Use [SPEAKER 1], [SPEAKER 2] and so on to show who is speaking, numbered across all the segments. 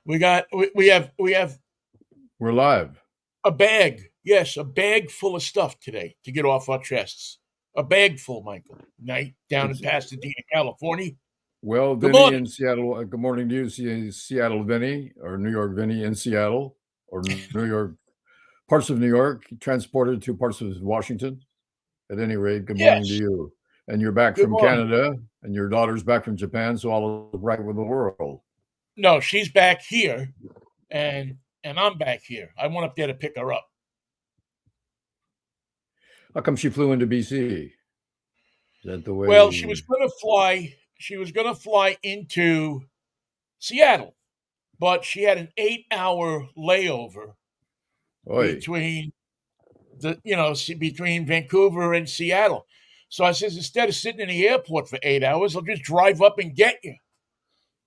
[SPEAKER 1] We have
[SPEAKER 2] We're live.
[SPEAKER 1] a bag. Yes, a bag full of stuff today to get off our chests. A bag full, Michael. Night down in
[SPEAKER 2] It's
[SPEAKER 1] Pasadena, California.
[SPEAKER 2] well,
[SPEAKER 1] Good
[SPEAKER 2] Vinnie
[SPEAKER 1] morning.
[SPEAKER 2] in Seattle. Good morning to you, Seattle Vinnie, or New York Vinnie in Seattle, or New York parts of New York transported to parts of Washington. At any rate, good morning to
[SPEAKER 1] Yes.
[SPEAKER 2] you. And you're back
[SPEAKER 1] Good
[SPEAKER 2] from
[SPEAKER 1] morning.
[SPEAKER 2] Canada, and your daughter's back from Japan, so all is right with the world.
[SPEAKER 1] No, she's back here, and I'm back here. I went up there to pick her up.
[SPEAKER 2] How come she flew into BC? Is that the
[SPEAKER 1] Well, she
[SPEAKER 2] way?
[SPEAKER 1] was going to fly. She was going to fly into Seattle, but she had an 8-hour layover
[SPEAKER 2] Oi,
[SPEAKER 1] between between Vancouver and Seattle. So I says, instead of sitting in the airport for 8 hours, I'll just drive up and get you.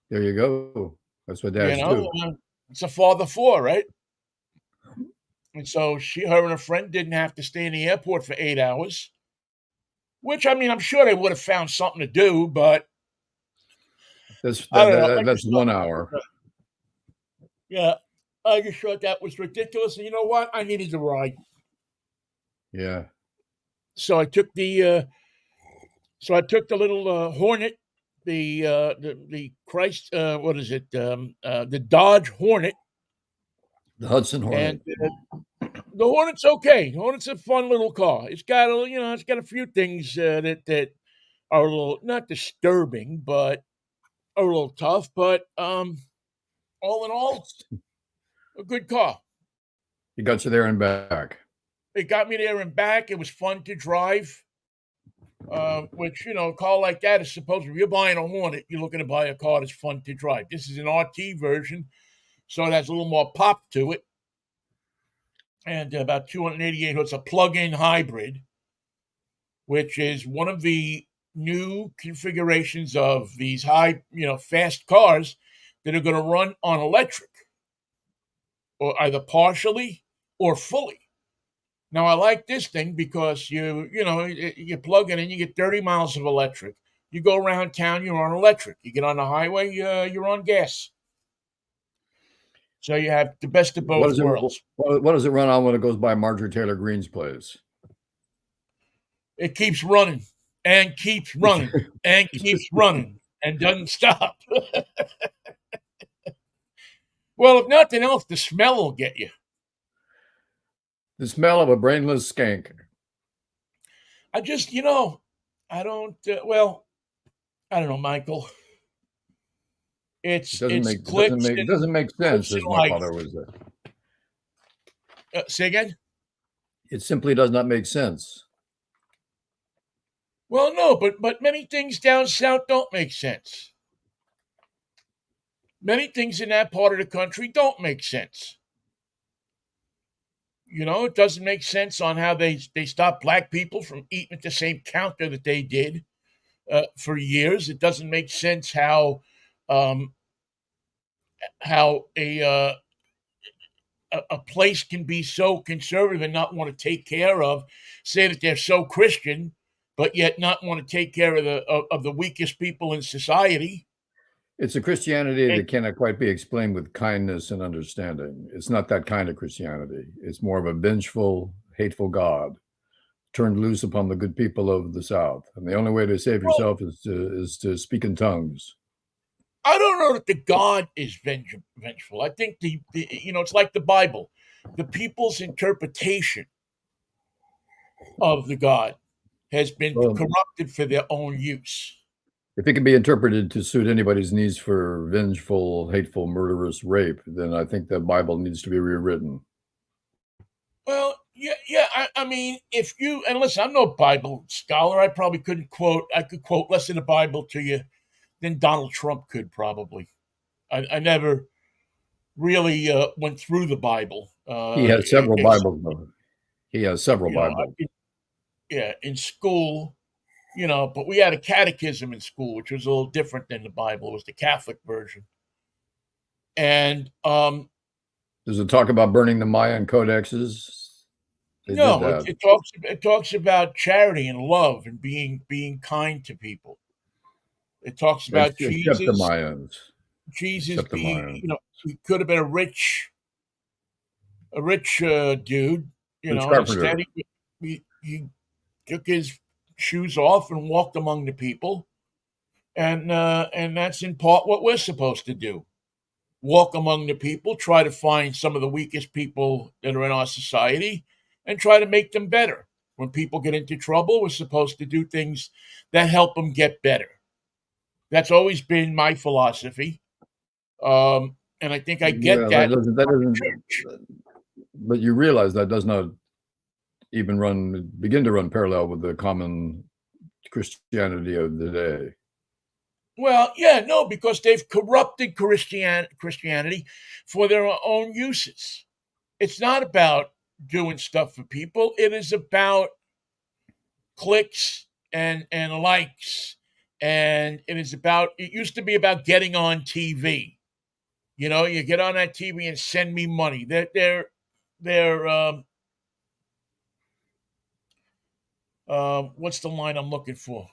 [SPEAKER 2] there you go. That's what
[SPEAKER 1] You
[SPEAKER 2] dads
[SPEAKER 1] know,
[SPEAKER 2] do.
[SPEAKER 1] it's a father four, right? And so her and her friend didn't have to stay in the airport for 8 hours. Which I mean, I'm sure they would have found something to do, but
[SPEAKER 2] That's
[SPEAKER 1] I
[SPEAKER 2] that,
[SPEAKER 1] don't know.
[SPEAKER 2] that, that's 1 hour.
[SPEAKER 1] Yeah, I just thought that was ridiculous. And you know what? I needed to ride,
[SPEAKER 2] Yeah.
[SPEAKER 1] so I took the little Hornet, the Christ, what is it? The Dodge Hornet,
[SPEAKER 2] The Hudson
[SPEAKER 1] and
[SPEAKER 2] Hornet.
[SPEAKER 1] the Hornet's okay. The Hornet's a fun little car. It's got a few things that are a little not disturbing, but are a little tough. But all in all, a good car.
[SPEAKER 2] He got you there and back.
[SPEAKER 1] It got me there and back. It was fun to drive. Which a car like that is supposed to. If you're buying a Hornet, you're looking to buy a car that's fun to drive. This is an RT version, so it has a little more pop to it, and about 288. It's a plug-in hybrid, which is one of the new configurations of these fast cars that are going to run on electric, or either partially or fully. Now, I like this thing because you plug it in, you get 30 miles of electric. You go around town, you're on electric. You get on the highway, you're on gas. So you have the best of
[SPEAKER 2] What
[SPEAKER 1] both
[SPEAKER 2] does it
[SPEAKER 1] worlds.
[SPEAKER 2] what does it run on when it goes by Marjorie Taylor Greene's place?
[SPEAKER 1] It keeps running and keeps running and keeps running and doesn't stop. Well, if nothing else, the smell will get you.
[SPEAKER 2] The smell of a brainless skank.
[SPEAKER 1] I just, I don't. I don't know, Michael.
[SPEAKER 2] It
[SPEAKER 1] It's clips
[SPEAKER 2] doesn't
[SPEAKER 1] and
[SPEAKER 2] make
[SPEAKER 1] clips
[SPEAKER 2] sense,
[SPEAKER 1] and
[SPEAKER 2] as my
[SPEAKER 1] lights.
[SPEAKER 2] father would say.
[SPEAKER 1] Say again.
[SPEAKER 2] It simply does not make sense.
[SPEAKER 1] Well, no, but many things down south don't make sense. Many things in that part of the country don't make sense. It doesn't make sense on how they stop black people from eating at the same counter that they did for years. It doesn't make sense um, how a place can be so conservative and not want to take care of, say that they're so Christian, but yet not want to take care of the weakest people in society.
[SPEAKER 2] It's a Christianity
[SPEAKER 1] And
[SPEAKER 2] that cannot quite be explained with kindness and understanding. It's not that kind of Christianity. It's more of a vengeful, hateful God turned loose upon the good people of the South. And the only way to save
[SPEAKER 1] well,
[SPEAKER 2] yourself is to speak in tongues.
[SPEAKER 1] I don't know that the God is vengeful. I think it's like the Bible. The people's interpretation of the God has been
[SPEAKER 2] Well,
[SPEAKER 1] corrupted for their own use.
[SPEAKER 2] if it can be interpreted to suit anybody's needs for vengeful, hateful, murderous rape, then I think the Bible needs to be rewritten.
[SPEAKER 1] Well, yeah, yeah. I mean, if you and listen, I'm no Bible scholar. I probably couldn't quote. I could quote less in the Bible to you than Donald Trump could probably. I never really went through the Bible.
[SPEAKER 2] He has several Bibles, though. He has several
[SPEAKER 1] You know,
[SPEAKER 2] Bibles.
[SPEAKER 1] yeah, in school, but we had a catechism in school, which was a little different than the Bible. It was the Catholic version, and
[SPEAKER 2] Does it talk about burning the Mayan codexes? They did
[SPEAKER 1] no, it,
[SPEAKER 2] that.
[SPEAKER 1] it talks about charity and love and being kind to people. It talks about
[SPEAKER 2] Except the
[SPEAKER 1] Jesus.
[SPEAKER 2] Mayans.
[SPEAKER 1] Jesus
[SPEAKER 2] except the
[SPEAKER 1] be,
[SPEAKER 2] Mayan.
[SPEAKER 1] he could have been a rich dude,
[SPEAKER 2] Rich
[SPEAKER 1] and instead
[SPEAKER 2] carpenter.
[SPEAKER 1] he took his shoes off and walked among the people, and that's in part what we're supposed to do: walk among the people, try to find some of the weakest people that are in our society, and try to make them better. When people get into trouble, we're supposed to do things that help them get better. That's always been my philosophy, and I think I get
[SPEAKER 2] Well, that
[SPEAKER 1] that
[SPEAKER 2] doesn't. That
[SPEAKER 1] from the
[SPEAKER 2] doesn't.
[SPEAKER 1] church.
[SPEAKER 2] But you realize that does not even begin to run parallel with the common Christianity of the day.
[SPEAKER 1] Well, yeah, no, because they've corrupted Christianity for their own uses. It's not about doing stuff for people. It is about clicks and likes, and it used to be about getting on TV. You get on that TV and send me money. They're what's the line I'm looking for?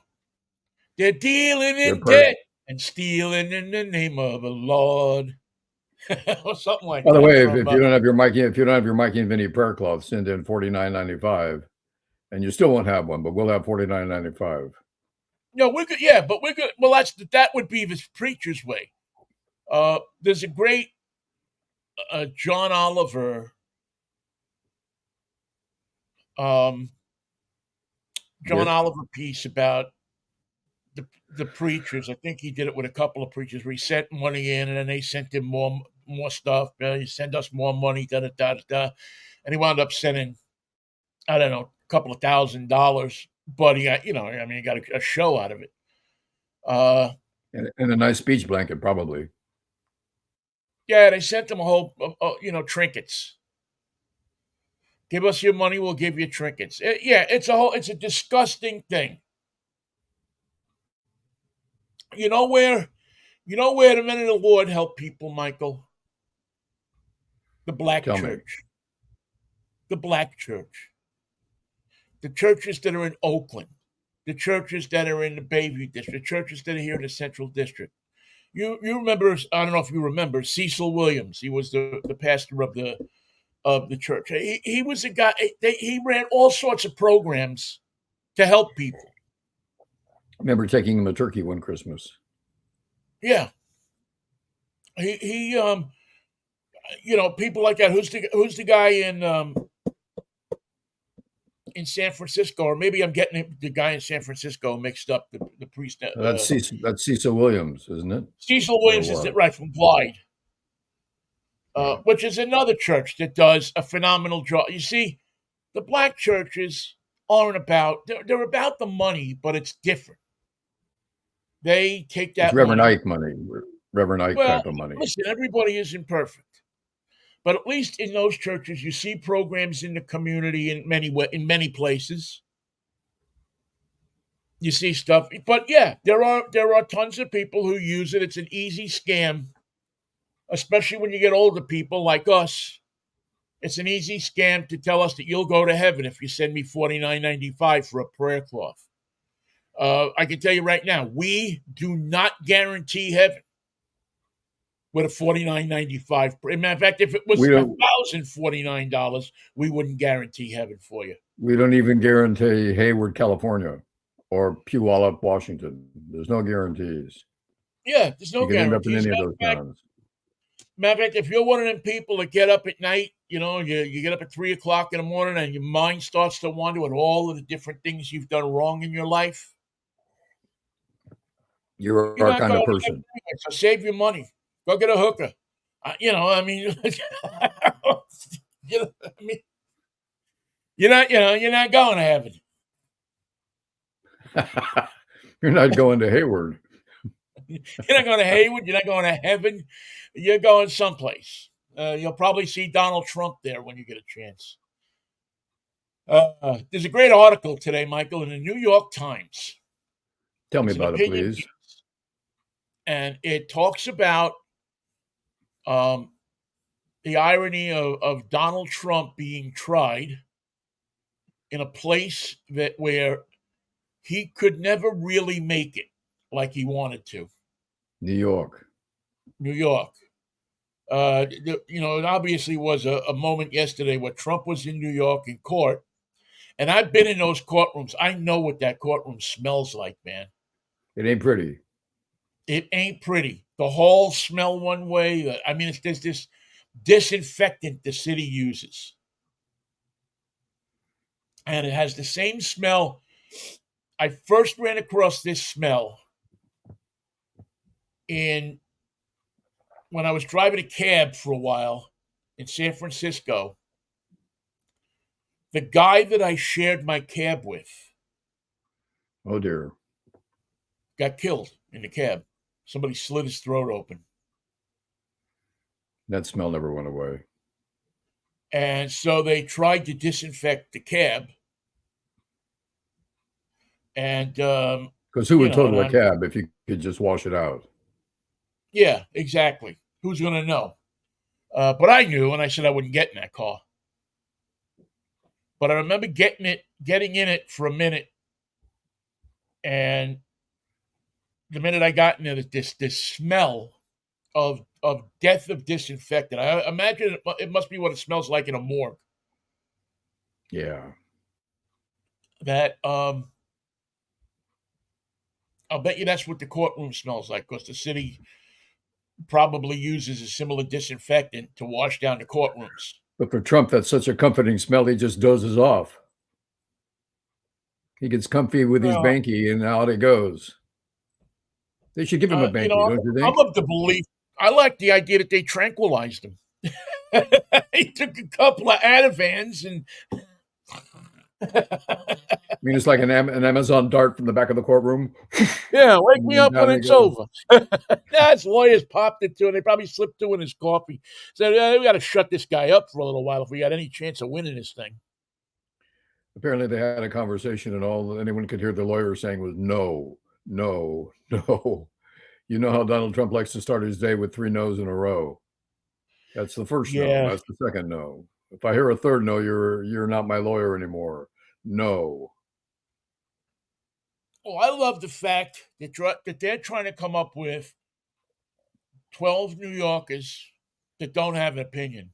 [SPEAKER 1] They're dealing
[SPEAKER 2] They're
[SPEAKER 1] in
[SPEAKER 2] part.
[SPEAKER 1] debt and stealing in the name of the Lord, or something like
[SPEAKER 2] By the
[SPEAKER 1] that
[SPEAKER 2] way,
[SPEAKER 1] from
[SPEAKER 2] if you don't have your Mikey and Vinnie prayer cloth, send in $49.95, and you still won't have one, but we'll have $49.95.
[SPEAKER 1] no, we're good. Yeah, but we're good. Well, that would be the preacher's way. There's a great John Oliver, um, John
[SPEAKER 2] Bit.
[SPEAKER 1] Oliver piece about the preachers. I think he did it with a couple of preachers where he sent money in, and then they sent him more stuff. You send us more money, da da da da, and he wound up sending, I don't know, a couple of $1,000, but he got, he got a show out of it.
[SPEAKER 2] And a nice beach blanket, probably.
[SPEAKER 1] Yeah, they sent him a whole, trinkets. Give us your money, we'll give you trinkets. Yeah, it's a disgusting thing. You know where, the men of the Lord help people, Michael? The black
[SPEAKER 2] Tell me.
[SPEAKER 1] church. The black church. The churches that are in Oakland. The churches that are in the Bayview district. The churches that are here in the Central District. You remember? I don't know if you remember Cecil Williams. He was the pastor of the church. He was a guy. He ran all sorts of programs to help people.
[SPEAKER 2] I remember taking him a turkey one Christmas.
[SPEAKER 1] Yeah, he people like that. Who's the guy in San Francisco? Or maybe I'm getting the guy in San Francisco mixed up. The priest.
[SPEAKER 2] That's Cecil Williams, isn't it?
[SPEAKER 1] Cecil
[SPEAKER 2] Or
[SPEAKER 1] Williams is
[SPEAKER 2] what?
[SPEAKER 1] right from Glide.
[SPEAKER 2] Right.
[SPEAKER 1] Which is another church that does a phenomenal job. You see, the black churches aren't about, they're about the money, but it's different. They take
[SPEAKER 2] It's
[SPEAKER 1] that
[SPEAKER 2] Reverend
[SPEAKER 1] money.
[SPEAKER 2] Ike money, Reverend Ike
[SPEAKER 1] Well,
[SPEAKER 2] type of money.
[SPEAKER 1] listen, everybody isn't perfect, but at least in those churches, you see programs in the community in many places. You see stuff, but yeah, there are tons of people who use it. It's an easy scam, especially when you get older people like us. It's an easy scam to tell us that you'll go to heaven if you send me $49.95 for a prayer cloth. I can tell you right now, we do not guarantee heaven with a $49.95. Matter of fact, if it was
[SPEAKER 2] We don't.
[SPEAKER 1] $1,049, we wouldn't guarantee heaven for you.
[SPEAKER 2] We don't even guarantee Hayward, California, or Puyallup, Washington. There's no guarantees.
[SPEAKER 1] Yeah, there's no
[SPEAKER 2] You can end up in
[SPEAKER 1] guarantees.
[SPEAKER 2] any of those towns.
[SPEAKER 1] Matter of fact, if you're one of them people that get up at night, you get up at 3 o'clock in the morning and your mind starts to wander at all of the different things you've done wrong in your life,
[SPEAKER 2] You're
[SPEAKER 1] you're
[SPEAKER 2] our
[SPEAKER 1] not
[SPEAKER 2] kind
[SPEAKER 1] going
[SPEAKER 2] of
[SPEAKER 1] to heaven
[SPEAKER 2] person.
[SPEAKER 1] anyway, so save your money. Go get a hooker. I mean, I mean, you're not going to heaven.
[SPEAKER 2] You're not going to Hayward.
[SPEAKER 1] You're not going to Haywood. You're not going to heaven. You're going someplace. You'll probably see Donald Trump there when you get a chance. There's a great article today, Michael, in the New York Times.
[SPEAKER 2] Tell me
[SPEAKER 1] It's an
[SPEAKER 2] about it,
[SPEAKER 1] opinion
[SPEAKER 2] please.
[SPEAKER 1] piece, and it talks about um, the irony of Donald Trump being tried in a place where he could never really make it like he wanted to.
[SPEAKER 2] New York.
[SPEAKER 1] New York. It obviously was a moment yesterday where Trump was in New York in court, and I've been in those courtrooms. I know what that courtroom smells like, man.
[SPEAKER 2] It ain't pretty.
[SPEAKER 1] It ain't pretty. The halls smell one way. I mean, there's this disinfectant the city uses, and it has the same smell. I first ran across this smell in when I was driving a cab for a while in San Francisco. The guy that I shared my cab with
[SPEAKER 2] Oh dear.
[SPEAKER 1] got killed in the cab. Somebody slit his throat open.
[SPEAKER 2] That smell never went away.
[SPEAKER 1] And so they tried to disinfect the cab. And,
[SPEAKER 2] Because who would total a cab if you could just wash it out?
[SPEAKER 1] Yeah, exactly. Who's going to know? But I knew, and I said I wouldn't get in that car. But I remember getting in it for a minute, and the minute I got in there, this smell of death of disinfectant. I imagine it must be what it smells like in a morgue.
[SPEAKER 2] Yeah.
[SPEAKER 1] That I'll bet you that's what the courtroom smells like, because the city probably uses a similar disinfectant to wash down the courtrooms.
[SPEAKER 2] But for Trump, that's such a comforting smell, he just dozes off. He gets comfy with his
[SPEAKER 1] Well,
[SPEAKER 2] banky and out it goes. They should give him a banky, don't you
[SPEAKER 1] I'm
[SPEAKER 2] think?
[SPEAKER 1] of the belief. I like the idea that they tranquilized him. He took a couple of Ativans and
[SPEAKER 2] I mean, it's like an Amazon dart from the back of the courtroom.
[SPEAKER 1] yeah, wake me
[SPEAKER 2] And
[SPEAKER 1] up when
[SPEAKER 2] down he
[SPEAKER 1] it's
[SPEAKER 2] goes.
[SPEAKER 1] over. That's lawyers popped it to, and they probably slipped two in his coffee. Said, we got to shut this guy up for a little while if we got any chance of winning this thing.
[SPEAKER 2] Apparently, they had a conversation, and all anyone could hear the lawyer saying was no, no, no. You know how Donald Trump likes to start his day with 3 no's in a row. That's the first no.
[SPEAKER 1] Yeah.
[SPEAKER 2] That's the second no. If I hear a third no, you're not my lawyer anymore. No.
[SPEAKER 1] Oh, I love the fact that they're trying to come up with 12 New Yorkers that don't have an opinion.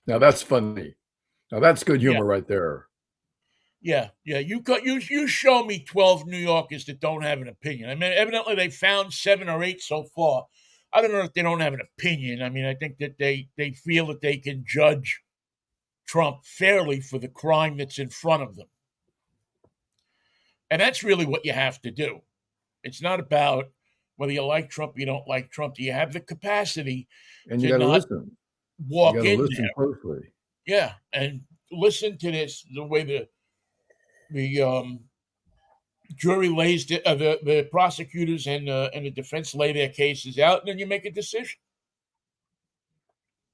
[SPEAKER 2] Now that's funny. Now that's good
[SPEAKER 1] Yeah,
[SPEAKER 2] humor right there.
[SPEAKER 1] yeah. You show me 12 New Yorkers that don't have an opinion. I mean, evidently they found 7 or 8 so far. I don't know if they don't have an opinion. I mean, I think that they feel that they can judge Trump fairly for the crime that's in front of them. And that's really what you have to do. It's not about whether you like Trump or you don't like Trump. Do you have the capacity
[SPEAKER 2] And you
[SPEAKER 1] to
[SPEAKER 2] got to
[SPEAKER 1] not
[SPEAKER 2] listen. You
[SPEAKER 1] walk
[SPEAKER 2] got to
[SPEAKER 1] in
[SPEAKER 2] listen
[SPEAKER 1] there?
[SPEAKER 2] closely.
[SPEAKER 1] Yeah, and listen to this the way the jury lays the prosecutors and the defense lay their cases out, and then you make a decision.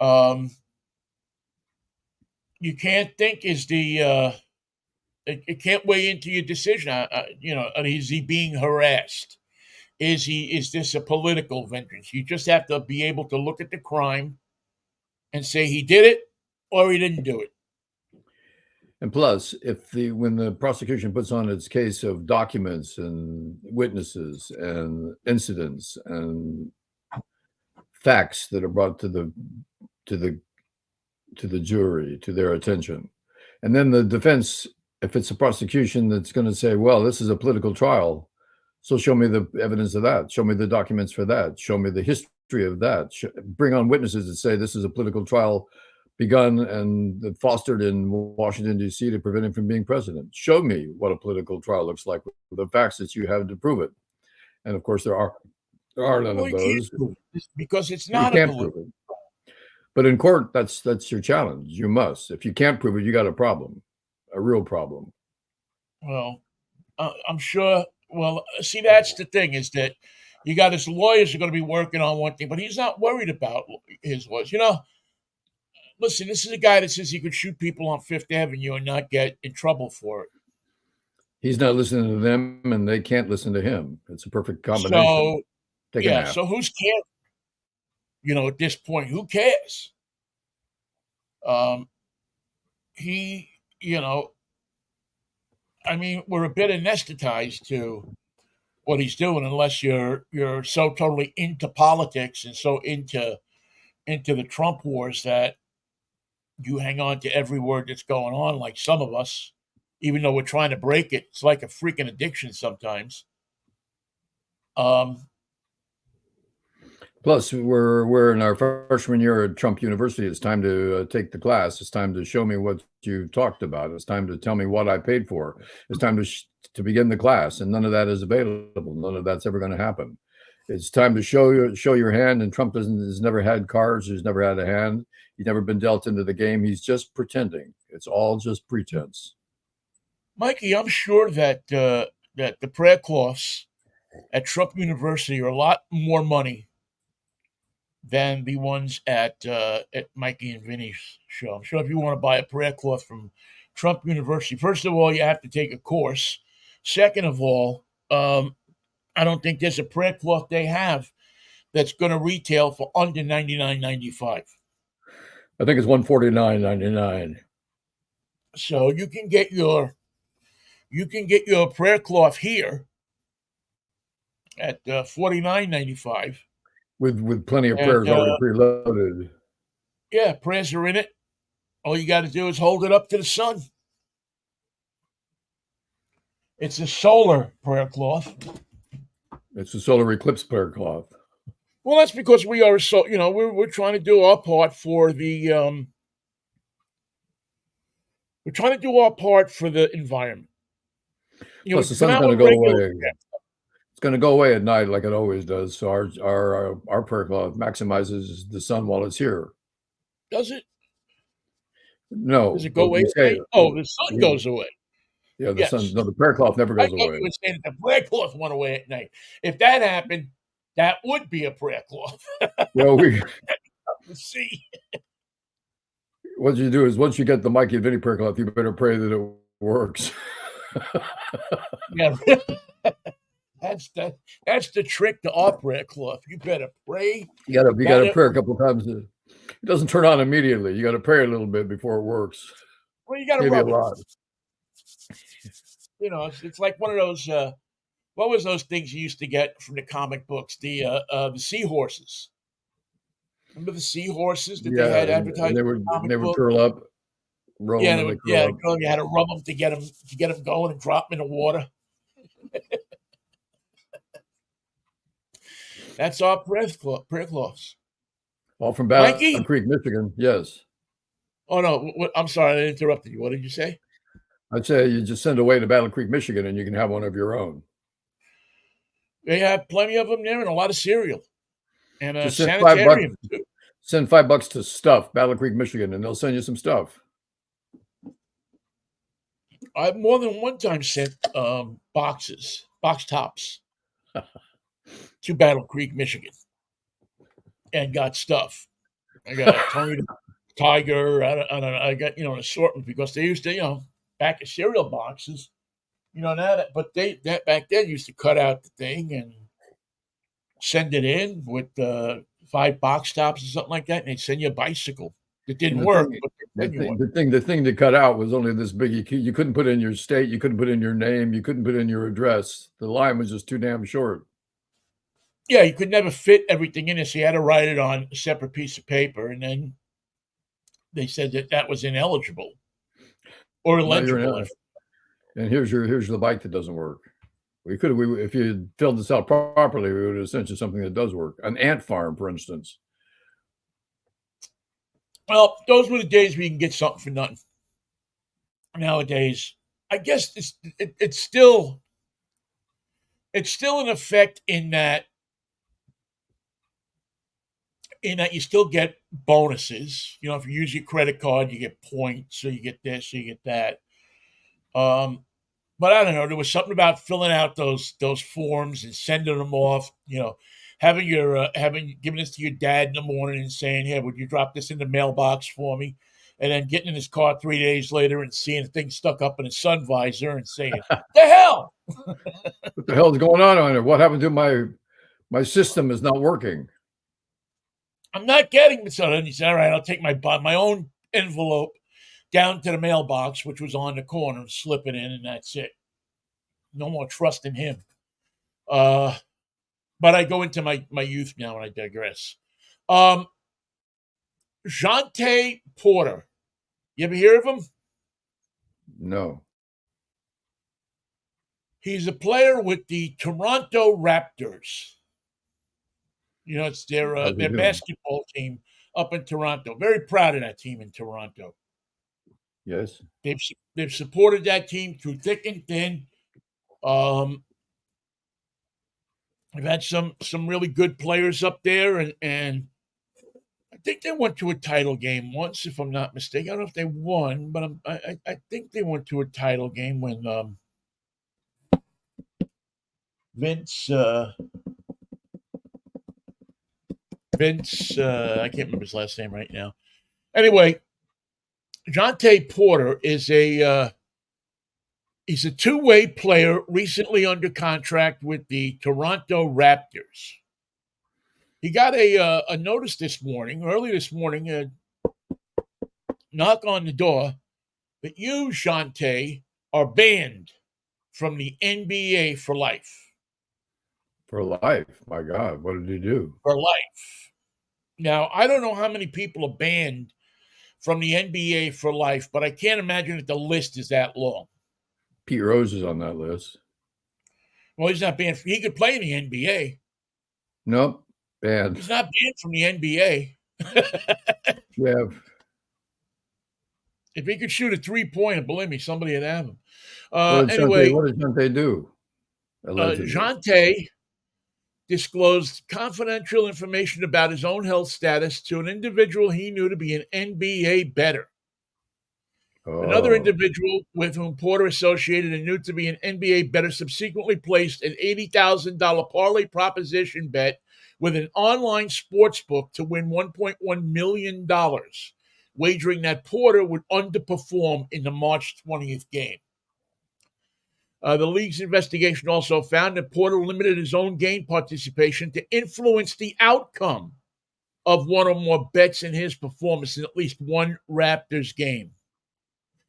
[SPEAKER 1] Um, you can't think is the it can't weigh into your decision. Is he being harassed? Is this a political vengeance? You just have to be able to look at the crime and say he did it or he didn't do it.
[SPEAKER 2] And plus, when the prosecution puts on its case of documents and witnesses and incidents and facts that are brought to the jury, to their attention, and then the defense, if it's a prosecution that's going to say, well, this is a political trial, so show me the evidence of that, show me the documents for that, show me the history of that, bring on witnesses that say this is a political trial begun and fostered in Washington, D.C. to prevent him from being president. Show me what a political trial looks like with the facts that you have to prove it. And of course, there are none
[SPEAKER 1] Well,
[SPEAKER 2] of
[SPEAKER 1] you can't
[SPEAKER 2] those.
[SPEAKER 1] prove it because it's
[SPEAKER 2] You
[SPEAKER 1] not a
[SPEAKER 2] can't prove
[SPEAKER 1] political.
[SPEAKER 2] it. But in court, that's your challenge. You must. If you can't prove it, you got a problem, a real problem.
[SPEAKER 1] Well, I'm sure. Well, see, that's the thing is that you got his lawyers are going to be working on one thing, but he's not worried about his lawyers. Listen, this is a guy that says he could shoot people on Fifth Avenue and not get in trouble for it.
[SPEAKER 2] He's not listening to them, and they can't listen to him. It's a perfect combination.
[SPEAKER 1] So,
[SPEAKER 2] Take a
[SPEAKER 1] yeah.
[SPEAKER 2] nap.
[SPEAKER 1] So who's cares? At this point, who cares? Um, he, I mean, we're a bit anesthetized to what he's doing unless you're so totally into politics and so into the Trump wars that you hang on to every word that's going on, like some of us, even though we're trying to break it. It's like a freaking addiction sometimes. Um,
[SPEAKER 2] Plus, we're in our freshman year at Trump University. It's time to take the class. It's time to show me what you talked about. It's time to tell me what I paid for. It's time to begin the class, and none of that is available. None of that's ever going to happen. It's time to show your hand. And Trump has never had cards. He's never had a hand. He's never been dealt into the game. He's just pretending. It's all just pretense.
[SPEAKER 1] Mikey, I'm sure that the prayer cloths at Trump University are a lot more money than the ones at Mikey and Vinnie's show. I'm sure if you want to buy a prayer cloth from Trump University, first of all, you have to take a course. Second of all, I don't think there's a prayer cloth they have that's going to retail for under $99.95.
[SPEAKER 2] I think it's $149.99.
[SPEAKER 1] So you can get your prayer cloth here at $49.95.
[SPEAKER 2] With plenty of
[SPEAKER 1] And
[SPEAKER 2] prayers already preloaded.
[SPEAKER 1] yeah, prayers are in it. All you got to do is hold it up to the sun. It's a solar prayer cloth.
[SPEAKER 2] It's a solar eclipse prayer cloth.
[SPEAKER 1] Well, that's because we are so we're trying to do our part for the we're trying to do our part for the environment.
[SPEAKER 2] Plus, the
[SPEAKER 1] From
[SPEAKER 2] sun's
[SPEAKER 1] our
[SPEAKER 2] going to go
[SPEAKER 1] regular,
[SPEAKER 2] away. It's going to go away at night like it always does. So our prayer cloth maximizes the sun while it's here.
[SPEAKER 1] does it?
[SPEAKER 2] No,
[SPEAKER 1] Does it go
[SPEAKER 2] but
[SPEAKER 1] away
[SPEAKER 2] we
[SPEAKER 1] at
[SPEAKER 2] say
[SPEAKER 1] night? Oh, the sun goes away.
[SPEAKER 2] yeah, the sun.
[SPEAKER 1] Yes.
[SPEAKER 2] No, the prayer cloth never
[SPEAKER 1] I
[SPEAKER 2] goes
[SPEAKER 1] thought
[SPEAKER 2] away.
[SPEAKER 1] you were saying that the prayer cloth went away at night. If that happened, that would be a prayer cloth.
[SPEAKER 2] Well,
[SPEAKER 1] Let's see.
[SPEAKER 2] what you do is once you get the Mikey and Vinnie prayer cloth, you better pray that it works.
[SPEAKER 1] Yeah. That's the trick to our prayer cloth. You better pray.
[SPEAKER 2] You got to pray a couple of times. It doesn't turn on immediately. You got to pray a little bit before it works.
[SPEAKER 1] Well, you got to
[SPEAKER 2] Maybe a
[SPEAKER 1] rub it.
[SPEAKER 2] lot.
[SPEAKER 1] It's like one of those. What was those things you used to get from the comic books? The seahorses. Remember the seahorses that they
[SPEAKER 2] Yeah,
[SPEAKER 1] had
[SPEAKER 2] and
[SPEAKER 1] advertised
[SPEAKER 2] they
[SPEAKER 1] in the
[SPEAKER 2] would
[SPEAKER 1] comic
[SPEAKER 2] they would
[SPEAKER 1] book?
[SPEAKER 2] curl up, roll
[SPEAKER 1] Yeah,
[SPEAKER 2] them,
[SPEAKER 1] they
[SPEAKER 2] and they
[SPEAKER 1] would. Yeah,
[SPEAKER 2] curl up.
[SPEAKER 1] you had to rub them to get them going and drop them in the water. That's our prayer cloths.
[SPEAKER 2] All from Battle
[SPEAKER 1] Mikey?
[SPEAKER 2] Creek, Michigan. Yes.
[SPEAKER 1] Oh no, I'm sorry, I interrupted you. What did you say?
[SPEAKER 2] I'd say you just send away to Battle Creek, Michigan, and you can have one of your own.
[SPEAKER 1] They have plenty of them there and a lot of cereal and a
[SPEAKER 2] Just send $5.
[SPEAKER 1] sanitarium too.
[SPEAKER 2] Send $5 to Stuff, Battle Creek, Michigan, and they'll send you some stuff.
[SPEAKER 1] I've more than one time sent box tops to Battle Creek, Michigan, and got stuff. I got a Tony the Tiger. I don't know. I got an assortment because they used to back of cereal boxes. Now that, but that back then used to cut out the thing and send it in with 5 box tops or something like that, and they'd send you a bicycle. It didn't
[SPEAKER 2] And
[SPEAKER 1] work, but they
[SPEAKER 2] the
[SPEAKER 1] send you
[SPEAKER 2] thing,
[SPEAKER 1] one.
[SPEAKER 2] the thing to cut out was only this big. You couldn't put in your state. You couldn't put in your name. You couldn't put in your address. The line was just too damn short.
[SPEAKER 1] Yeah, you could never fit everything in it, so you had to write it on a separate piece of paper, and then they said that was ineligible or
[SPEAKER 2] Now you're
[SPEAKER 1] illegible.
[SPEAKER 2] in. And here's the bike that doesn't work. If you had filled this out properly, we would have sent you something that does work. An ant farm, for instance.
[SPEAKER 1] Well, those were the days we can get something for nothing. Nowadays, I guess it's still in effect in that you still get bonuses. If you use your credit card, you get points, so you get this, so you get that. But I don't know. There was something about filling out those forms and sending them off. Having giving this to your dad in the morning and saying, "Hey, would you drop this in the mailbox for me?" And then getting in his car 3 days later and seeing the thing stuck up in his sun visor and saying, "The hell!
[SPEAKER 2] What the hell is going on here? What happened to my system is not working?
[SPEAKER 1] I'm not getting this." And he said, "All right, I'll take my own envelope down to the mailbox, which was on the corner, and slip it in, and that's it. No more trusting him." But I go into my youth now, and I digress. Um, Jonte Porter. You ever hear of him?
[SPEAKER 2] No.
[SPEAKER 1] He's a player with the Toronto Raptors. It's
[SPEAKER 2] How's he
[SPEAKER 1] their
[SPEAKER 2] doing?
[SPEAKER 1] basketball team up in Toronto. Very proud of that team in Toronto.
[SPEAKER 2] Yes.
[SPEAKER 1] They've supported that team through thick and thin. Um, they've had some really good players up there, and I think they went to a title game once, if I'm not mistaken. I don't know if they won, but I think they went to a title game when Vince Vince I can't remember his last name right now. Anyway, Jonte Porter is he's a two-way player recently under contract with the Toronto Raptors. He got a notice early this morning, a knock on the door that you, Jonte, are banned from the NBA for life.
[SPEAKER 2] For life. My God, what did he do?
[SPEAKER 1] For life. Now, I don't know how many people are banned from the NBA for life, but I can't imagine that the list is that long.
[SPEAKER 2] Pete Rose is on that list.
[SPEAKER 1] Well, he's not banned. He could play in the NBA.
[SPEAKER 2] Nope. Banned.
[SPEAKER 1] He's not banned from the NBA.
[SPEAKER 2] Yeah.
[SPEAKER 1] If he could shoot a three-pointer, believe me, somebody would have him.
[SPEAKER 2] What did
[SPEAKER 1] Anyway,
[SPEAKER 2] Shante do? Allegedly.
[SPEAKER 1] Jonte disclosed confidential information about his own health status to an individual he knew to be an NBA bettor. Another
[SPEAKER 2] Oh.
[SPEAKER 1] individual with whom Porter associated and knew to be an NBA bettor subsequently placed an $80,000 parlay proposition bet with an online sports book to win $1.1 million, wagering that Porter would underperform in the March 20th game. The league's investigation also found that Porter limited his own game participation to influence the outcome of one or more bets in his performance in at least one Raptors game.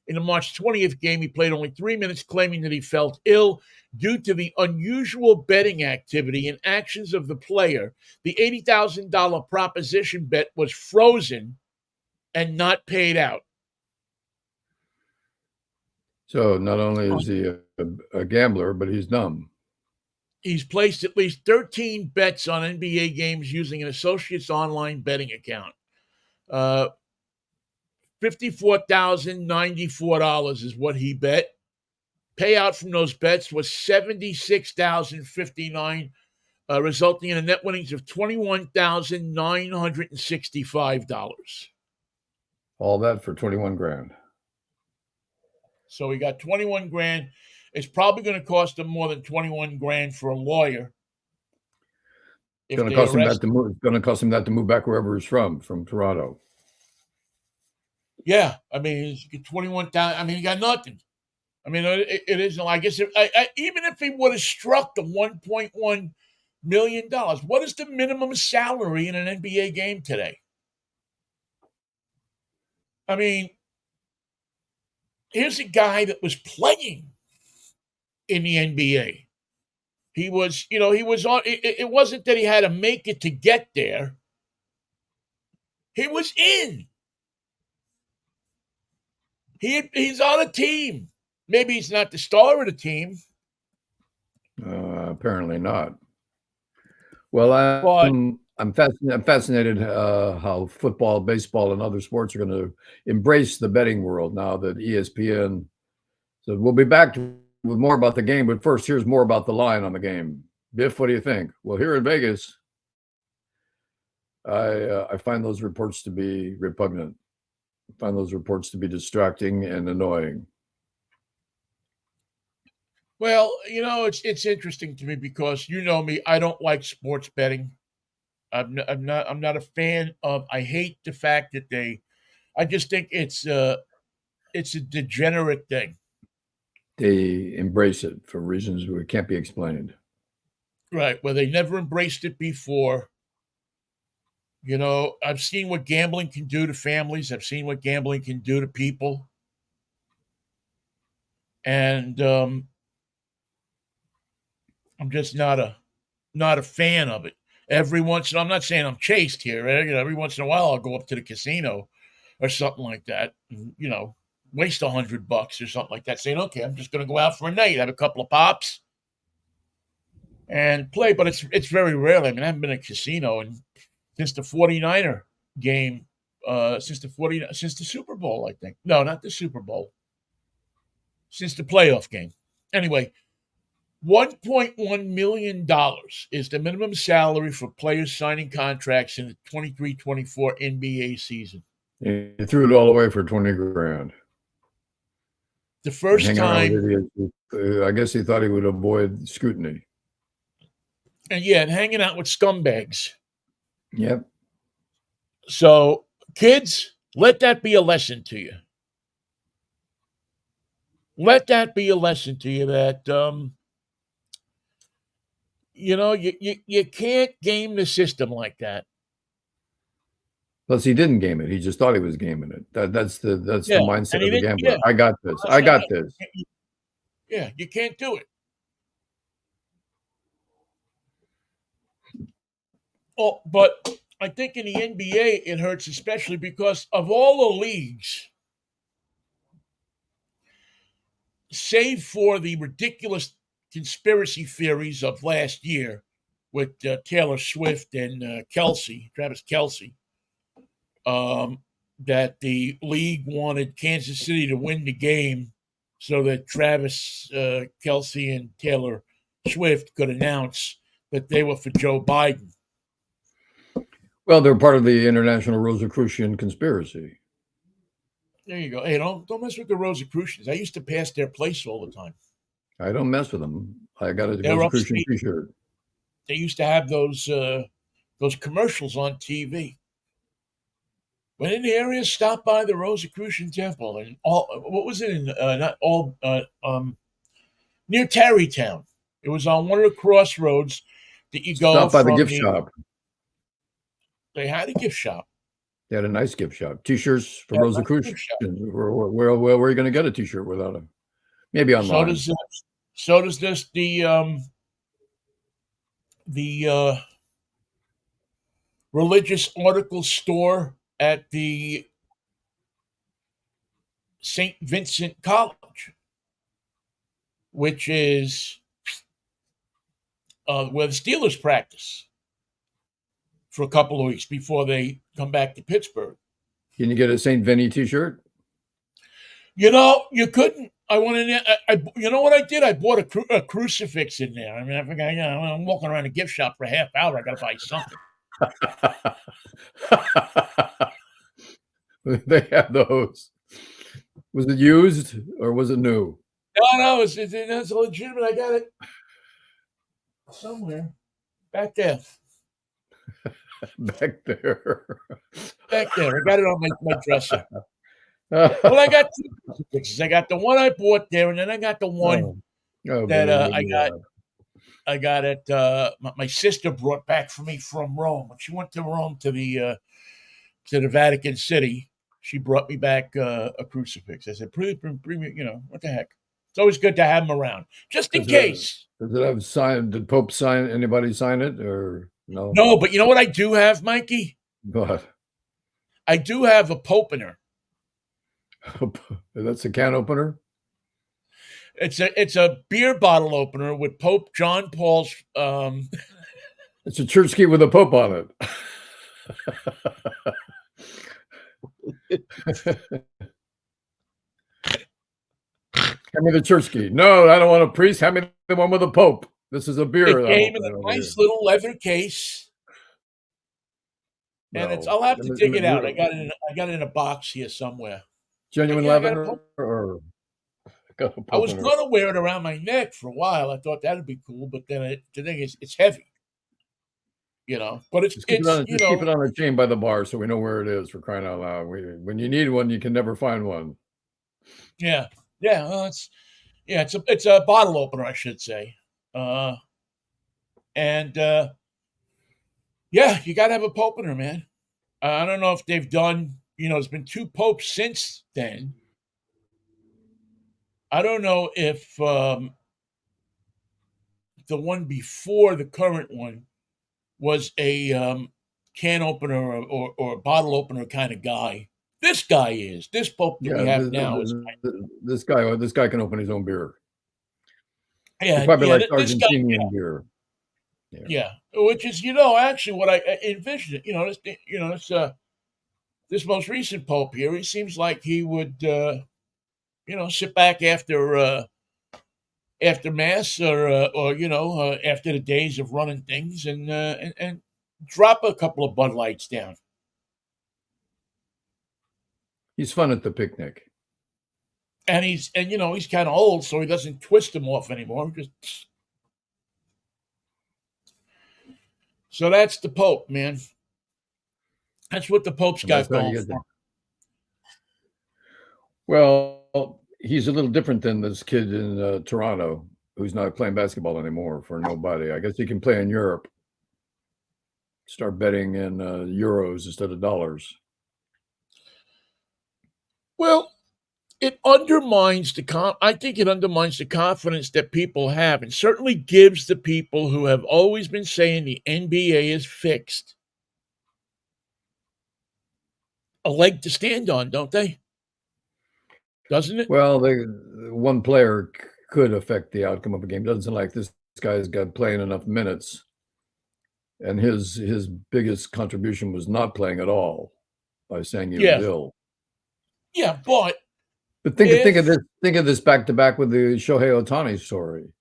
[SPEAKER 1] In the March 20th game, he played only 3 minutes, claiming that he felt ill due to the unusual betting activity and actions of the player. The $80,000 proposition bet was frozen and not paid out.
[SPEAKER 2] So not only is he a gambler, but he's dumb.
[SPEAKER 1] He's placed at least 13 bets on NBA games using an associate's online betting account. $54,094 is what he bet. Payout from those bets was $76,059, resulting in a net winnings of $21,965.
[SPEAKER 2] All that for 21 grand.
[SPEAKER 1] So he got 21 grand. It's probably going to cost him more than 21 grand for a lawyer.
[SPEAKER 2] It's going to cost him that to move. It's going to cost him that to move back wherever he's from Toronto.
[SPEAKER 1] Yeah, I mean, he's got 21,000. I mean, he got nothing. I mean, it isn't. I guess even if he would have struck the $1.1 million, what is the minimum salary in an NBA game today? I mean, here's a guy that was playing in the NBA. He was, he was on. It wasn't that he had to make it to get there. He was in. He's on a team. Maybe he's not the star of the team.
[SPEAKER 2] Apparently not. Well, I'm fascinated how football, baseball, and other sports are going to embrace the betting world now that ESPN. So we'll be back with more about the game, but first, here's more about the line on the game. Biff, what do you think? Well, here in Vegas, I find those reports to be repugnant. I find those reports to be distracting and annoying.
[SPEAKER 1] Well, it's interesting to me because you know me, I don't like sports betting. I'm not a fan of. I hate the fact that I just think it's a degenerate thing.
[SPEAKER 2] They embrace it for reasons that can't be explained.
[SPEAKER 1] Right, where they never embraced it before. I've seen what gambling can do to families. I've seen what gambling can do to people. And I'm just not a fan of it. Every once in I'm not saying I'm chaste here. Every once in a while I'll go up to the casino or something like that. And, waste $100 or something like that. Saying, okay, I'm just going to go out for a night, have a couple of pops, and play. But it's very rarely. I mean, I haven't been in a casino since the 49er game, since the Super Bowl. I think no, not the Super Bowl. Since the playoff game. Anyway, $1.1 million is the minimum salary for players signing contracts in the 23-24 NBA season.
[SPEAKER 2] He threw it all away for 20 grand.
[SPEAKER 1] The first time.
[SPEAKER 2] I guess he thought he would avoid scrutiny.
[SPEAKER 1] And hanging out with scumbags.
[SPEAKER 2] Yep.
[SPEAKER 1] So, kids, let that be a lesson to you. Let that be a lesson to you that you can't game the system like that.
[SPEAKER 2] Plus, he didn't game it. He just thought he was gaming it. That's the mindset of the gambler.
[SPEAKER 1] Yeah.
[SPEAKER 2] I got this. I got this.
[SPEAKER 1] Yeah, you can't do it. Oh, but I think in the NBA it hurts especially because of all the leagues, save for the ridiculous conspiracy theories of last year with Taylor Swift and Travis Kelce, that the league wanted Kansas City to win the game so that Travis Kelce and Taylor Swift could announce that they were for Joe Biden.
[SPEAKER 2] Well, they're part of the international Rosicrucian conspiracy.
[SPEAKER 1] There you go. Hey, don't mess with the Rosicrucians. I used to pass their place all the time.
[SPEAKER 2] I don't mess with them. I got a Rosicrucian T-shirt.
[SPEAKER 1] They used to have those commercials on TV. When in the area, stop by the Rosicrucian Temple and what was it in near Tarrytown. It was on one of the crossroads that you go.
[SPEAKER 2] Stop by the gift shop.
[SPEAKER 1] They had a gift shop.
[SPEAKER 2] They had a nice gift shop. T-shirts for Rosicrucians. Where are you going to get a T-shirt without a? Maybe online.
[SPEAKER 1] So does this the religious article store at the St. Vincent College, which is where the Steelers practice for a couple of weeks before they come back to Pittsburgh.
[SPEAKER 2] Can you get a St. Vinnie T-shirt?
[SPEAKER 1] You couldn't. I went in there. You know what I did? I bought a crucifix in there. I mean, I forgot. I'm walking around a gift shop for a half hour. I got to buy something.
[SPEAKER 2] They have those. Was it used or was it new?
[SPEAKER 1] No, it's legitimate. I got it somewhere back there.
[SPEAKER 2] Back there.
[SPEAKER 1] I got it on my dresser. Well, I got two crucifixes. I got the one I bought there, and then I got the one that I got at my sister brought back for me from Rome. When she went to Rome to the Vatican City, she brought me back a crucifix. I said, "Bring what the heck? It's always good to have them around, just in case."
[SPEAKER 2] Does it have sign? Did Pope sign? Anybody sign it or no?
[SPEAKER 1] No, but you know what I do have, Mikey?
[SPEAKER 2] What?
[SPEAKER 1] I do have a Popener.
[SPEAKER 2] That's a can opener.
[SPEAKER 1] It's a beer bottle opener with Pope John Paul's.
[SPEAKER 2] It's a church key with a pope on it. Hand me the church key. No, I don't want a priest. Hand me the one with a pope. This is a beer.
[SPEAKER 1] It came in a nice little leather case. And I'll have to dig it out. I got it in a box here somewhere.
[SPEAKER 2] Genuine leather or
[SPEAKER 1] I was going to wear it around my neck for a while. I thought that'd be cool, but then the thing is, it's heavy. But it's
[SPEAKER 2] keep it on a chain by the bar so we know where it is, for crying out loud. When you need one, you can never find one.
[SPEAKER 1] Yeah. Well, it's a bottle opener, I should say. You got to have a popener, man. I don't know if they've done. There's been 2 popes since then. I don't know if the one before the current one was a can opener or bottle opener kind of guy. This guy is. This Pope that we
[SPEAKER 2] Yeah,
[SPEAKER 1] have now is.
[SPEAKER 2] this guy can open his own beer. He
[SPEAKER 1] Yeah,
[SPEAKER 2] probably
[SPEAKER 1] yeah.
[SPEAKER 2] likes
[SPEAKER 1] This guy,
[SPEAKER 2] Argentinian beer. Yeah.
[SPEAKER 1] yeah. Which is, actually what I envisioned. This most recent Pope here. He seems like he would, sit back after mass or after the days of running things and drop a couple of Bud Lights down.
[SPEAKER 2] He's fun at the picnic.
[SPEAKER 1] And he's kind of old, so he doesn't twist them off anymore. So that's the Pope, man. That's what the Pope's
[SPEAKER 2] And
[SPEAKER 1] got
[SPEAKER 2] that's how you
[SPEAKER 1] going
[SPEAKER 2] get
[SPEAKER 1] for
[SPEAKER 2] there.
[SPEAKER 1] him.
[SPEAKER 2] Well, he's a little different than this kid in Toronto who's not playing basketball anymore for nobody. I guess he can play in Europe. Start betting in euros instead of dollars.
[SPEAKER 1] Well, it undermines I think it undermines the confidence that people have, and certainly gives the people who have always been saying the NBA is fixed a leg to stand on, don't they? Doesn't it?
[SPEAKER 2] Well, one player could affect the outcome of a game. Doesn't seem like this guy's got playing enough minutes, and his biggest contribution was not playing at all by saying he was
[SPEAKER 1] Yeah,
[SPEAKER 2] ill.
[SPEAKER 1] yeah, but
[SPEAKER 2] But
[SPEAKER 1] if
[SPEAKER 2] think of this back to back with the Shohei Ohtani story,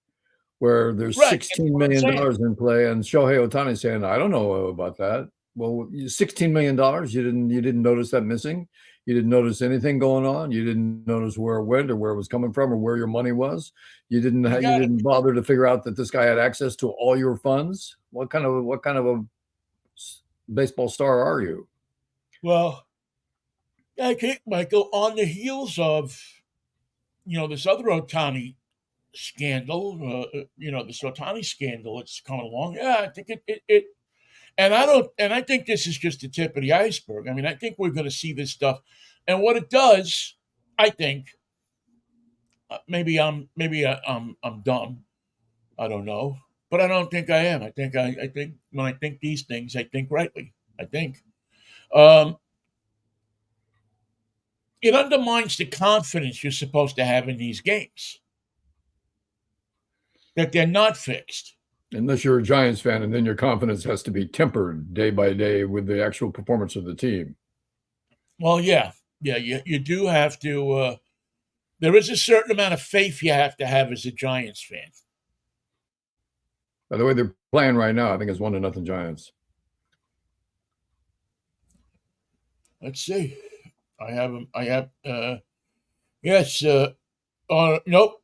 [SPEAKER 2] where there's
[SPEAKER 1] right, that's
[SPEAKER 2] $16
[SPEAKER 1] what I'm
[SPEAKER 2] million
[SPEAKER 1] saying.
[SPEAKER 2] in play, and Shohei Ohtani saying, "I don't know about that." Well, $16 million, you didn't notice that missing. You didn't notice anything going on. You didn't notice where it went or where it was coming from or where your money was.
[SPEAKER 1] You
[SPEAKER 2] You
[SPEAKER 1] got it.
[SPEAKER 2] didn't bother to figure out that this guy had access to all your funds. What kind of a baseball star are you?
[SPEAKER 1] Well, I think, Michael, on the heels of this other Otani scandal, this Otani scandal that's coming along. Yeah, I think it and I think this is just the tip of the iceberg. I mean, I think we're going to see this stuff, and what it does, I think, I'm dumb. I don't know, but I don't think I am. I think when I think these things, I think rightly. I think um, it undermines the confidence you're supposed to have in these games that they're not fixed.
[SPEAKER 2] Unless you're a Giants fan, and then your confidence has to be tempered day by day with the actual performance of the team.
[SPEAKER 1] Well, yeah, yeah, you do have to. There is a certain amount of faith you have to have as a Giants fan.
[SPEAKER 2] By the way, they're playing right now. I think it's 1-0 Giants.
[SPEAKER 1] Let's see. I have them. I have. Yes. Nope.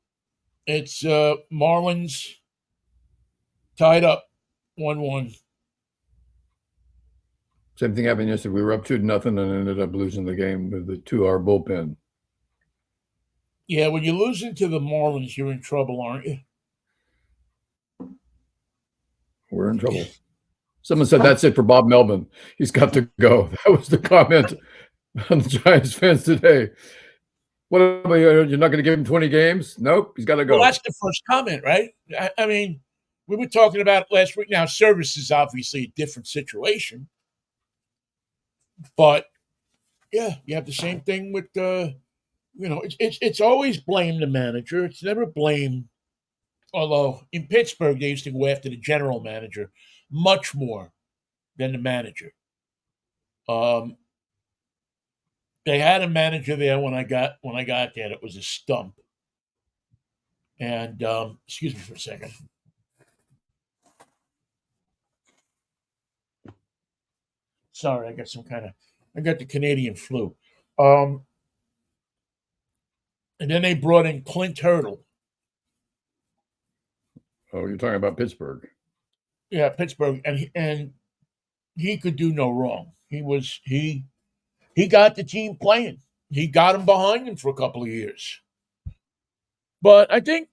[SPEAKER 1] It's Marlins tied up 1-1.
[SPEAKER 2] Same thing happened yesterday. We were up 2-0 and ended up losing the game with the 2-hour bullpen.
[SPEAKER 1] Yeah, when you're losing to the Marlins, you're in trouble, aren't you?
[SPEAKER 2] We're in trouble. Someone said that's it for Bob Melvin. He's got to go. That was the comment on the Giants fans today. What about you? You're not going to give him 20 games? Nope, he's got to go.
[SPEAKER 1] Well, that's the first comment, right? I mean, we were talking about it last week. Now, service is obviously a different situation, but yeah, you have the same thing with it's always blame the manager. It's never blame. Although in Pittsburgh they used to go after the general manager much more than the manager. Um, they had a manager there when I got there. It was a stump. And excuse me for a second. Sorry, I got the Canadian flu. And then they brought in Clint Hurdle.
[SPEAKER 2] Oh, you're talking about Pittsburgh.
[SPEAKER 1] Yeah, Pittsburgh, and he could do no wrong. He got the team playing. He got him behind him for a couple of years. But I think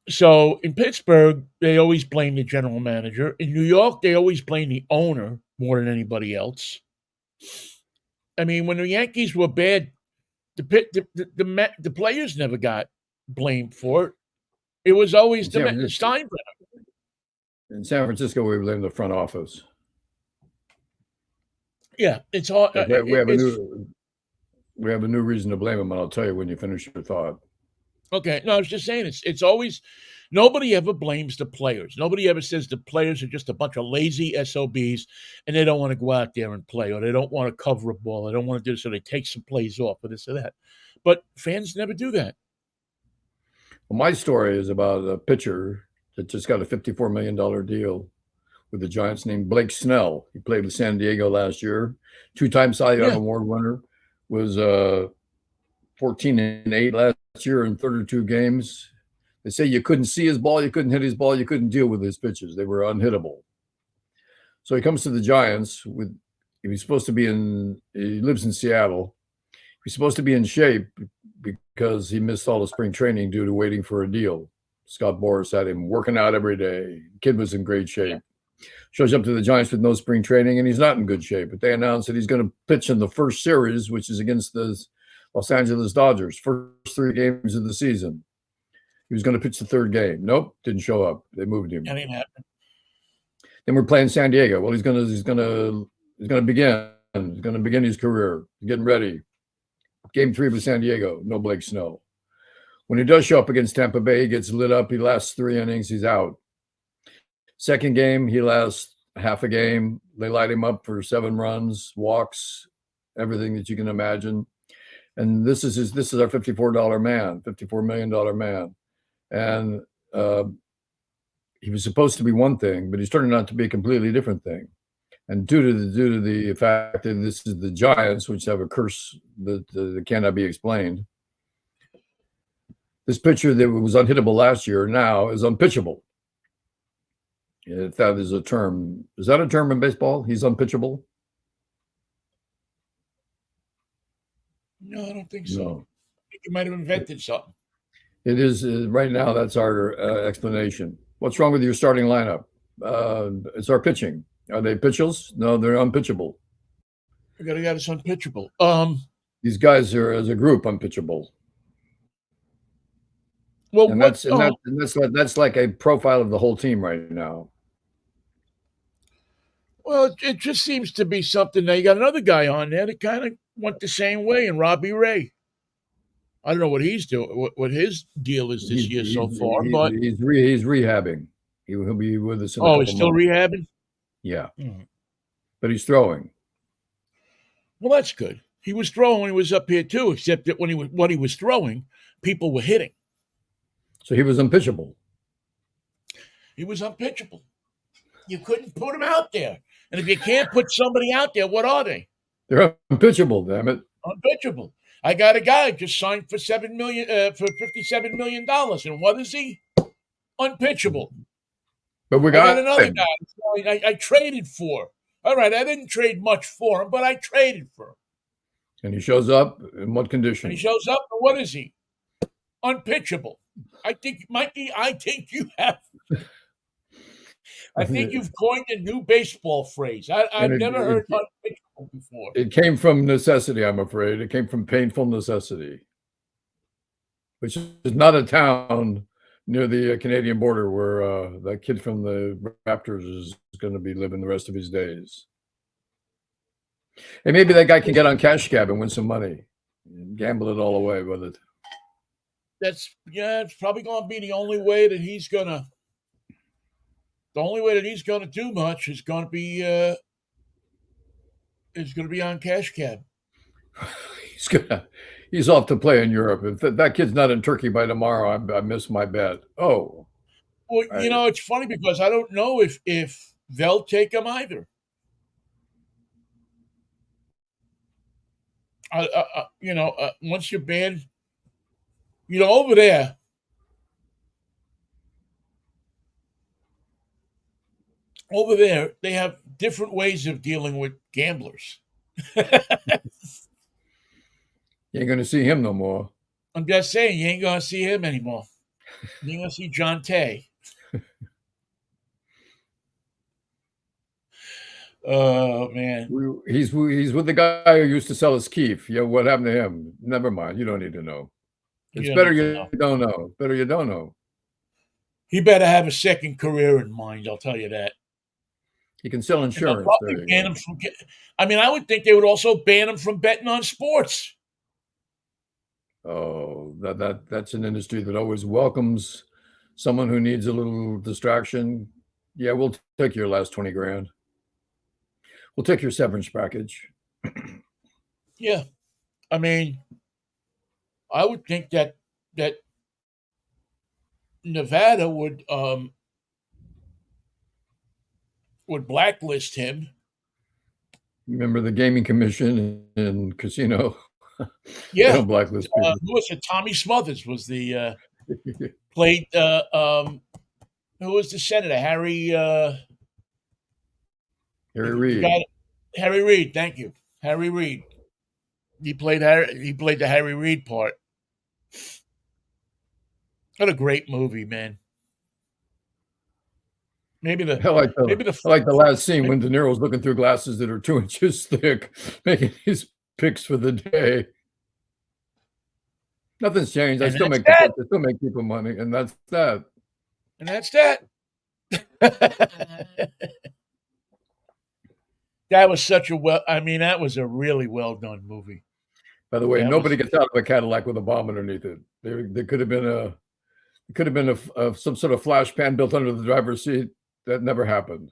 [SPEAKER 1] so. In Pittsburgh, they always blame the general manager. In New York, they always blame the owner more than anybody else. I mean, when the Yankees were bad, the players never got blamed for it. It was always
[SPEAKER 2] In San
[SPEAKER 1] the
[SPEAKER 2] Francisco,
[SPEAKER 1] Steinbrenner.
[SPEAKER 2] in San Francisco, we blame the front office.
[SPEAKER 1] Yeah, it's all.
[SPEAKER 2] In fact, we have a new reason to blame him, and I'll tell you when you finish your thought.
[SPEAKER 1] Okay. No, I was just saying it's always nobody ever blames the players. Nobody ever says the players are just a bunch of lazy SOBs and they don't want to go out there and play, or they don't want to cover a ball, they don't want to do so they take some plays off or this or that. But fans never do that.
[SPEAKER 2] Well, my story is about a pitcher that just got a $54 million deal with the Giants named Blake Snell. He played with San Diego last year, two-time Cy Young
[SPEAKER 1] Yeah.
[SPEAKER 2] Award winner, was 14-8 last year in 32 games. They say you couldn't see his ball, you couldn't hit his ball, you couldn't deal with his pitches. They were unhittable. So he comes to the Giants with he was supposed to be he lives in Seattle. He's supposed to be in shape because he missed all the spring training due to waiting for a deal. Scott Boras had him working out every day. Kid was in great shape. Shows up to the Giants with no spring training, and he's not in good shape. But they announced that he's going to pitch in the first series, which is against the Los Angeles Dodgers, first 3 games of the season. He was going to pitch the 3rd game. Nope, didn't show up. They moved him.
[SPEAKER 1] That ain't happening.
[SPEAKER 2] Then we're playing San Diego. Well, he's going to begin his career. He's getting ready. Game 3 with San Diego. No Blake Snell. When he does show up against Tampa Bay, he gets lit up. He lasts 3 innings. He's out. Second game, he lasts half a game. They light him up for 7 runs, walks, everything that you can imagine. And this is our $54 million man. And he was supposed to be one thing, but he's turning out to be a completely different thing. And due to the fact that this is the Giants, which have a curse that cannot be explained, this pitcher that was unhittable last year now is unpitchable. If that is a term. Is that a term in baseball? He's unpitchable?
[SPEAKER 1] No, I don't think so.
[SPEAKER 2] No.
[SPEAKER 1] I think you might have invented something.
[SPEAKER 2] It is right now. That's our explanation. What's wrong with your starting lineup? It's our pitching. Are they pitchers? No, they're unpitchable.
[SPEAKER 1] We got us unpitchable.
[SPEAKER 2] These guys are, as a group, unpitchable.
[SPEAKER 1] Well,
[SPEAKER 2] and that's like a profile of the whole team right now.
[SPEAKER 1] Well, it just seems to be something. Now you got another guy on there that kind of went the same way, and Robbie Ray. I don't know what he's doing, what his deal is this year so far, but
[SPEAKER 2] he's rehabbing. He'll be with us in a
[SPEAKER 1] oh,
[SPEAKER 2] couple
[SPEAKER 1] he's still
[SPEAKER 2] months.
[SPEAKER 1] rehabbing.
[SPEAKER 2] Yeah, but he's throwing.
[SPEAKER 1] Well, that's good. He was throwing when he was up here too, except that what he was throwing, people were hitting.
[SPEAKER 2] So he was unpitchable.
[SPEAKER 1] He was unpitchable. You couldn't put him out there, and if you can't put somebody out there, what are they?
[SPEAKER 2] They're unpitchable. Damn it!
[SPEAKER 1] Unpitchable. I got a guy just signed for $57 million, and what is he? Unpitchable.
[SPEAKER 2] But we
[SPEAKER 1] got another guy I traded for. All right, I didn't trade much for him, but I traded for him.
[SPEAKER 2] And he shows up in what condition?
[SPEAKER 1] And he shows up, and what is he? Unpitchable. I think, Mikey, you have. I think you've coined a new baseball phrase. I've never heard unpitchable before.
[SPEAKER 2] It came from necessity, I'm afraid. It came from painful necessity, which is not a town near the Canadian border where that kid from the Raptors is going to be living the rest of his days. And maybe that guy can get on Cash Cab and win some money and gamble it all away with it.
[SPEAKER 1] It's probably going to be the only way that he's going to. The only way that he's going to do much is going to be on Cash Cab.
[SPEAKER 2] He's off to play in Europe. If that kid's not in Turkey by tomorrow, I miss my bet. Oh,
[SPEAKER 1] well, it's funny because I don't know if they'll take him either. Once you're banned, over there. Over there, they have different ways of dealing with gamblers.
[SPEAKER 2] You ain't going to see him no more.
[SPEAKER 1] I'm just saying, you ain't going to see him anymore. You ain't going to see John Tay. Oh, man.
[SPEAKER 2] He's with the guy who used to sell his keef. Yeah, what happened to him? Never mind. You don't need to know. It's better you don't know. Better you don't know.
[SPEAKER 1] He better have a second career in mind, I'll tell you that.
[SPEAKER 2] He can sell
[SPEAKER 1] And they'll
[SPEAKER 2] insurance.
[SPEAKER 1] probably
[SPEAKER 2] There you
[SPEAKER 1] ban
[SPEAKER 2] go.
[SPEAKER 1] him from I mean, I would think they would also ban him from betting on sports.
[SPEAKER 2] Oh, that's an industry that always welcomes someone who needs a little distraction. Yeah, we'll take your last 20 grand. We'll take your severance package.
[SPEAKER 1] Yeah. I mean, I would think that Nevada would blacklist him.
[SPEAKER 2] Remember the gaming commission and casino? They
[SPEAKER 1] Yeah.
[SPEAKER 2] don't blacklist people.
[SPEAKER 1] Who was it? Tommy Smothers was the played who was the senator?
[SPEAKER 2] Harry
[SPEAKER 1] The
[SPEAKER 2] Reid.
[SPEAKER 1] guy Harry Reid, thank you. Harry Reid. He played the Harry Reid part. What a great movie, man. Maybe the
[SPEAKER 2] I like the
[SPEAKER 1] maybe the
[SPEAKER 2] I like the last scene when De Niro's looking through glasses that are 2 inches thick, making his picks for the day. Nothing's changed. I
[SPEAKER 1] and
[SPEAKER 2] still
[SPEAKER 1] that's
[SPEAKER 2] make the
[SPEAKER 1] that.
[SPEAKER 2] picks. I still make people money, and that's that.
[SPEAKER 1] And that's that. That was such a that was a really well done movie.
[SPEAKER 2] By the way,
[SPEAKER 1] That
[SPEAKER 2] nobody
[SPEAKER 1] was
[SPEAKER 2] gets out of a Cadillac with a bomb underneath it. There could have been some sort of flash pan built under the driver's seat. That never happened.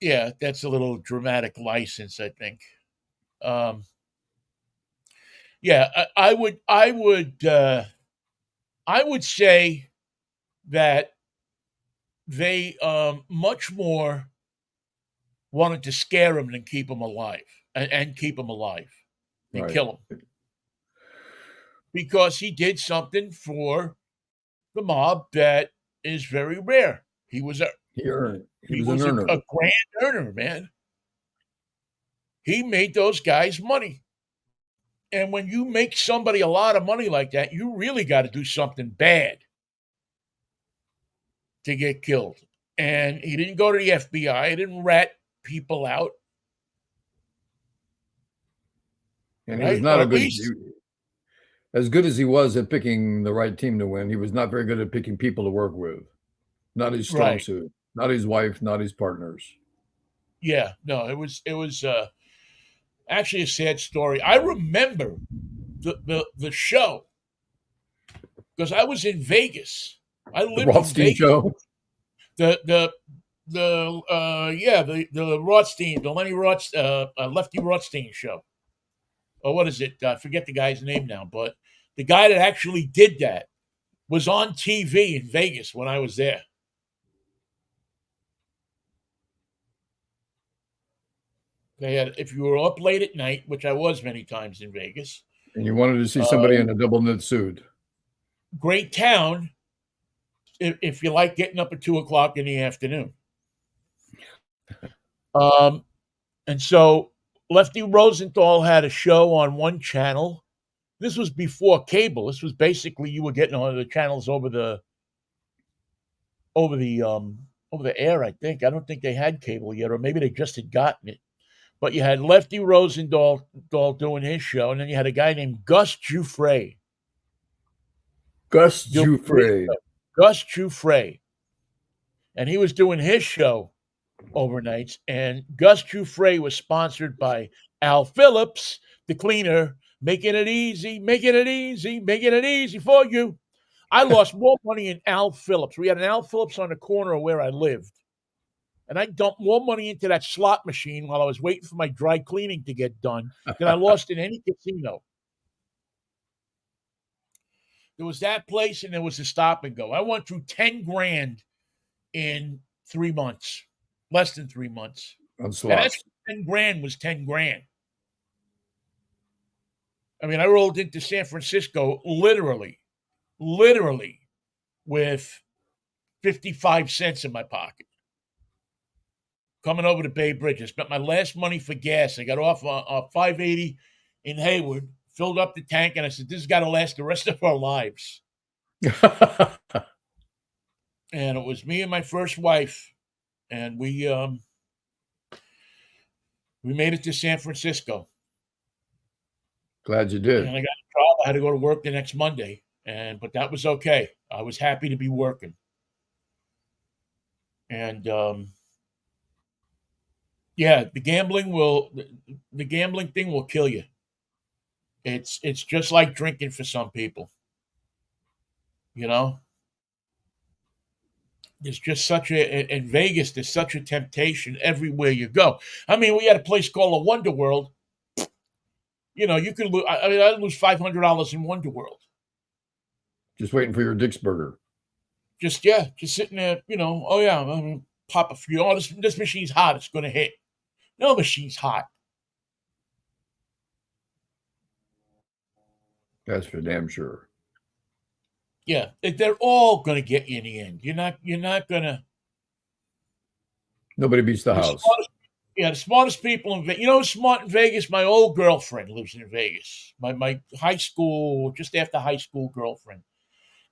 [SPEAKER 1] yeah, that's a little dramatic license, I think. Um, yeah, I would say that they much more wanted to scare him than keep him alive and keep him alive and
[SPEAKER 2] Right.
[SPEAKER 1] kill him because he did something for the mob that is very rare. He was a
[SPEAKER 2] He earned. He
[SPEAKER 1] he
[SPEAKER 2] was an
[SPEAKER 1] was
[SPEAKER 2] earner.
[SPEAKER 1] a grand earner, man. He made those guys money. And when you make somebody a lot of money like that, you really got to do something bad to get killed. And he didn't go to the FBI. He didn't rat people out,
[SPEAKER 2] And he was
[SPEAKER 1] right?
[SPEAKER 2] not
[SPEAKER 1] Or
[SPEAKER 2] a
[SPEAKER 1] at
[SPEAKER 2] good.
[SPEAKER 1] least,
[SPEAKER 2] As good as he was at picking the right team to win, he was not very good at picking people to work with. Not his strong
[SPEAKER 1] right?
[SPEAKER 2] suit. Not his wife. Not his partners.
[SPEAKER 1] Yeah, no, it was actually a sad story. I remember the show because I was in Vegas. I
[SPEAKER 2] The
[SPEAKER 1] lived in
[SPEAKER 2] Rothstein
[SPEAKER 1] Vegas.
[SPEAKER 2] Show.
[SPEAKER 1] The Rothstein, the Lenny Lefty Rothstein show. Or what is it? I forget the guy's name now, but the guy that actually did that was on TV in Vegas when I was there. They had, if you were up late at night, which I was many times in Vegas,
[SPEAKER 2] And you wanted to see somebody
[SPEAKER 1] uh,
[SPEAKER 2] in a double knit suit.
[SPEAKER 1] great town if you like getting up at 2 o'clock in the afternoon. Um, and so Lefty Rosenthal had a show on one channel. This was before cable. This was basically you were getting on the channels over the over the air. I think I don't think they had cable yet, or maybe they just had gotten it. But you had Lefty Rosenthal doing his show, and then you had a guy named Gus Giuffre
[SPEAKER 2] Gus
[SPEAKER 1] doing his
[SPEAKER 2] Giuffre.
[SPEAKER 1] show. Gus Giuffre, and he was doing his show overnights. And Gus Giuffre was sponsored by Al Phillips, the cleaner, making it easy, making it easy, making it easy for you. I lost more money in Al Phillips. We had an Al Phillips on the corner of where I lived. And I dumped more money into that slot machine while I was waiting for my dry cleaning to get done than I lost in any casino. There was that place and there was a stop and go. I went through 10 grand in 3 months, less than 3 months.
[SPEAKER 2] On
[SPEAKER 1] And that's
[SPEAKER 2] slots.
[SPEAKER 1] 10 grand was 10 grand. I mean, I rolled into San Francisco literally with 55 cents in my pocket. Coming over to Bay Bridge, I spent my last money for gas. I got off 580 in Hayward, filled up the tank, and I said, "This has got to last the rest of our lives." And it was me and my first wife, and we made it to San Francisco.
[SPEAKER 2] Glad you
[SPEAKER 1] And
[SPEAKER 2] did.
[SPEAKER 1] I got a job. I had to go to work the next Monday, but that was okay. I was happy to be working. And yeah, the gambling thing will kill you. It's just like drinking for some people, you know? There's just such in Vegas, there's such a temptation everywhere you go. I mean, we had a place called a Wonder World. You know, you could lose. I mean, I lose $500 in Wonder World.
[SPEAKER 2] Just waiting for your Dick's Burger.
[SPEAKER 1] Just yeah, just sitting there. You know, oh yeah, I'm gonna pop a few. Oh, this machine's hot. It's gonna hit. No machine's hot.
[SPEAKER 2] That's for damn sure.
[SPEAKER 1] Yeah, they're all gonna get you in the end. You're not gonna.
[SPEAKER 2] Nobody beats the
[SPEAKER 1] The
[SPEAKER 2] house.
[SPEAKER 1] smartest, yeah, the smartest people in Vegas. You know who's smart in Vegas? My old girlfriend lives in Vegas. My high school, just after high school girlfriend.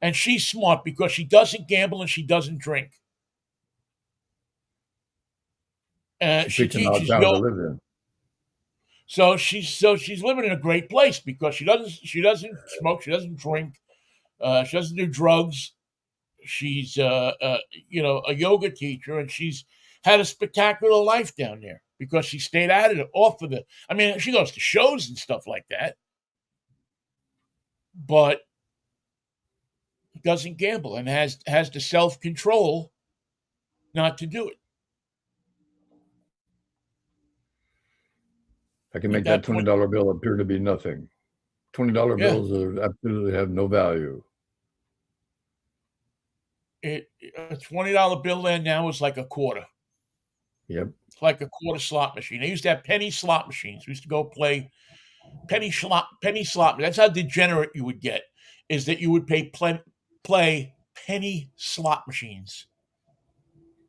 [SPEAKER 1] And she's smart because she doesn't gamble and she doesn't drink.
[SPEAKER 2] She
[SPEAKER 1] She
[SPEAKER 2] picks an odd
[SPEAKER 1] teaches
[SPEAKER 2] town to
[SPEAKER 1] yoga.
[SPEAKER 2] live in.
[SPEAKER 1] So she's living in a great place because she doesn't smoke, she doesn't drink, she doesn't do drugs. She's a yoga teacher, and she's had a spectacular life down there because she stayed out of it, off of the. I mean, she goes to shows and stuff like that, but doesn't gamble and has the self control not to do it.
[SPEAKER 2] I can
[SPEAKER 1] At
[SPEAKER 2] make that
[SPEAKER 1] that point,
[SPEAKER 2] $20 bill appear to be nothing. $20
[SPEAKER 1] yeah,
[SPEAKER 2] bills absolutely have no value.
[SPEAKER 1] a $20 bill there now is like a quarter.
[SPEAKER 2] Yep.
[SPEAKER 1] It's like a quarter slot machine. They used to have penny slot machines. We used to go play penny slot. That's how degenerate you would get. Is that you would play penny slot machines,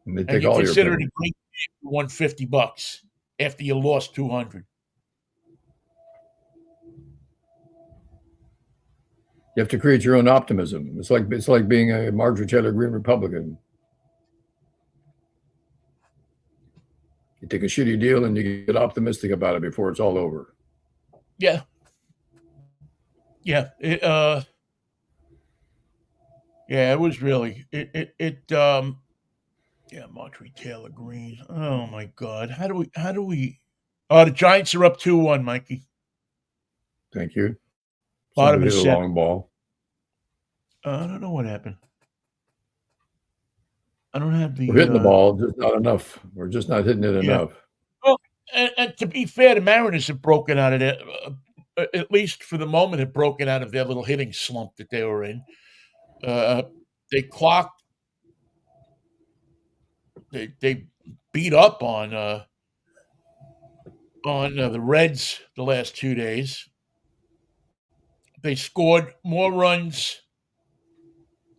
[SPEAKER 2] And they
[SPEAKER 1] and
[SPEAKER 2] take
[SPEAKER 1] you
[SPEAKER 2] all your
[SPEAKER 1] consider it
[SPEAKER 2] pennies.
[SPEAKER 1] a great game if you won $50 after you lost 200.
[SPEAKER 2] You have to create your own optimism. It's like being a Marjorie Taylor Greene Republican. You take a shitty deal and you get optimistic about it before it's all over.
[SPEAKER 1] Yeah, yeah. Yeah. It was really yeah, Marjorie Taylor Greene. Oh my God, how do we? Oh, the Giants are up 2-1, Mikey.
[SPEAKER 2] Thank you.
[SPEAKER 1] Bottom
[SPEAKER 2] Somebody
[SPEAKER 1] of the
[SPEAKER 2] hit a
[SPEAKER 1] seventh.
[SPEAKER 2] long ball.
[SPEAKER 1] I don't know what happened. I don't have
[SPEAKER 2] We're
[SPEAKER 1] the
[SPEAKER 2] hitting the ball, just not enough. We're just not hitting it
[SPEAKER 1] yeah.
[SPEAKER 2] enough.
[SPEAKER 1] Well, and to be fair, the Mariners have broken out of their, at least for the moment, have broken out of their little hitting slump that they were in. Uh, they clocked, they beat up on the Reds the last 2 days. They scored more runs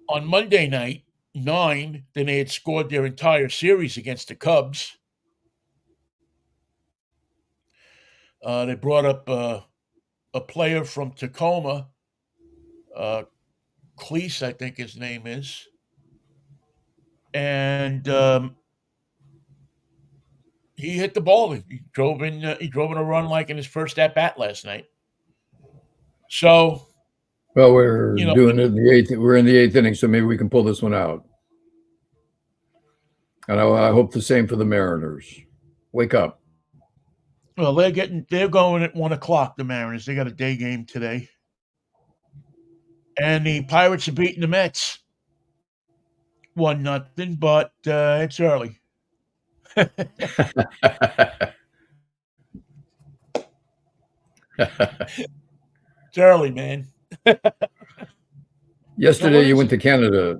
[SPEAKER 1] on Monday night, 9, than they had scored their entire series against the Cubs. They brought up a player from Tacoma, uh, Cleese, I think his name is, and he hit the ball. He drove in. He drove in a run like in his first at bat last night. So
[SPEAKER 2] Well, we're
[SPEAKER 1] you know,
[SPEAKER 2] doing it in the eighth. We're in the eighth inning, so maybe we can pull this one out. And I hope the same for the Mariners. Wake up.
[SPEAKER 1] well, they're going at 1 o'clock. The Mariners. They got a day game today, and the Pirates are beating the Mets 1-0. But it's early. It's early, man. No,
[SPEAKER 2] Yesterday,
[SPEAKER 1] what
[SPEAKER 2] you
[SPEAKER 1] is
[SPEAKER 2] went
[SPEAKER 1] it?
[SPEAKER 2] to Canada,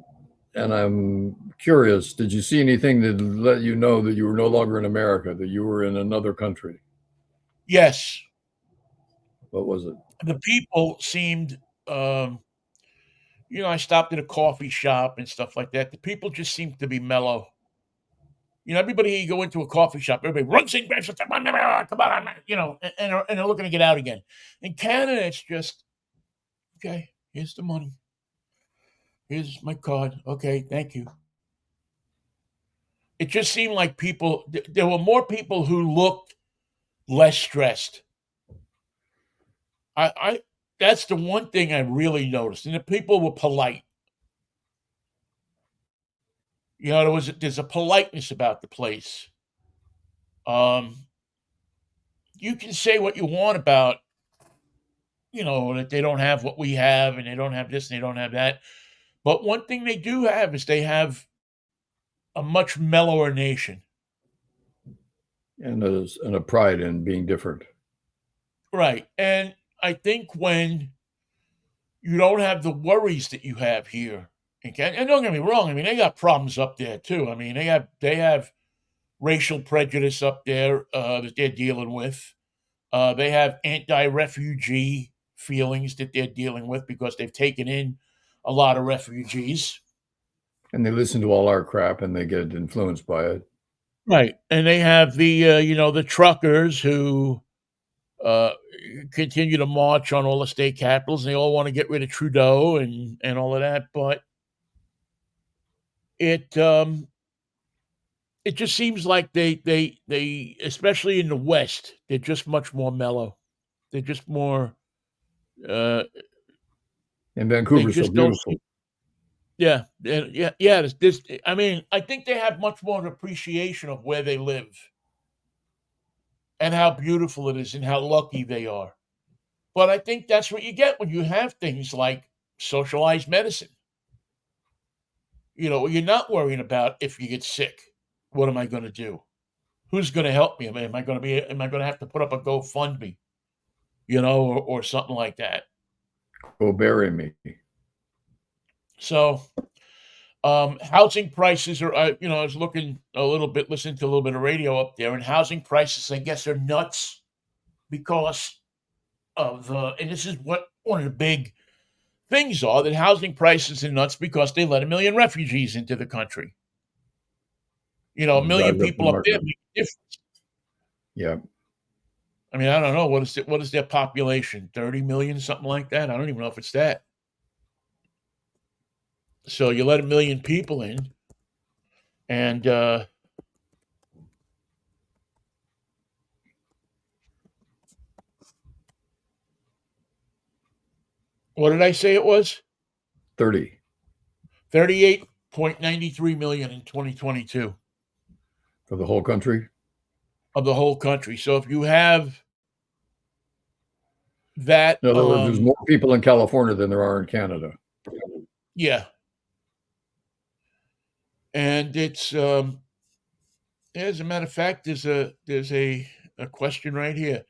[SPEAKER 2] and I'm curious. Did you see anything that let you know that you were no longer in America, that you were in another country?
[SPEAKER 1] Yes,
[SPEAKER 2] What was it?
[SPEAKER 1] the people seemed. Um, I stopped at a coffee shop and stuff like that. The people just seemed to be mellow. Everybody you go into a coffee shop, everybody runs in, come on, and they're looking to get out again. In Canada, it's just okay. Here's the money. Here's my card. Okay, thank you. It just seemed like there were more people who looked less stressed. I that's the one thing I really noticed, and the people were polite. You know, there's a politeness about the place. Um, you can say what you want about, that they don't have what we have and they don't have this and they don't have that. But one thing they do have is they have a much mellower nation.
[SPEAKER 2] And a pride in being different.
[SPEAKER 1] Right. And I think when you don't have the worries that you have here, and don't get me wrong, I mean, they got problems up there too. I mean, they have racial prejudice up there that they're dealing with. They have anti-refugee feelings that they're dealing with because they've taken in a lot of refugees.
[SPEAKER 2] And they listen to all our crap and they get influenced by it.
[SPEAKER 1] Right. And they have the truckers who uh, continue to march on all the state capitals, and they all want to get rid of Trudeau and all of that. But it it just seems like they especially in the West, they're just much more mellow. They're just more. Uh,
[SPEAKER 2] And
[SPEAKER 1] they
[SPEAKER 2] Vancouver's so
[SPEAKER 1] just don't
[SPEAKER 2] beautiful.
[SPEAKER 1] seem. Yeah, yeah. This. I mean, I think they have much more of an appreciation of where they live and how beautiful it is and how lucky they are. But I think that's what you get when you have things like socialized medicine. You're not worrying about if you get sick. What am I going to do? Who's going to help me? Am I going to be? Am I going to have to put up a GoFundMe? Or something like that.
[SPEAKER 2] Go bury me.
[SPEAKER 1] So, housing prices are. I was looking a little bit, listening to a little bit of radio up there, and housing prices, I guess, are nuts because of the. And this is what one of the big things are that housing prices are nuts because they let 1 million refugees into the country. A
[SPEAKER 2] And it
[SPEAKER 1] million
[SPEAKER 2] drives up the
[SPEAKER 1] people up there
[SPEAKER 2] market.
[SPEAKER 1] make a difference.
[SPEAKER 2] Yeah.
[SPEAKER 1] I mean, I don't know what is their population? 30 million, something like that. I don't even know if it's that. So you let 1 million people in, and what did I say it was?
[SPEAKER 2] 30
[SPEAKER 1] 38.93 million in 2022
[SPEAKER 2] for the whole country.
[SPEAKER 1] of the whole country. So if you have that,
[SPEAKER 2] In other words, there's more people in California than there are in Canada.
[SPEAKER 1] yeah, and it's as a matter of fact, there's a question right here.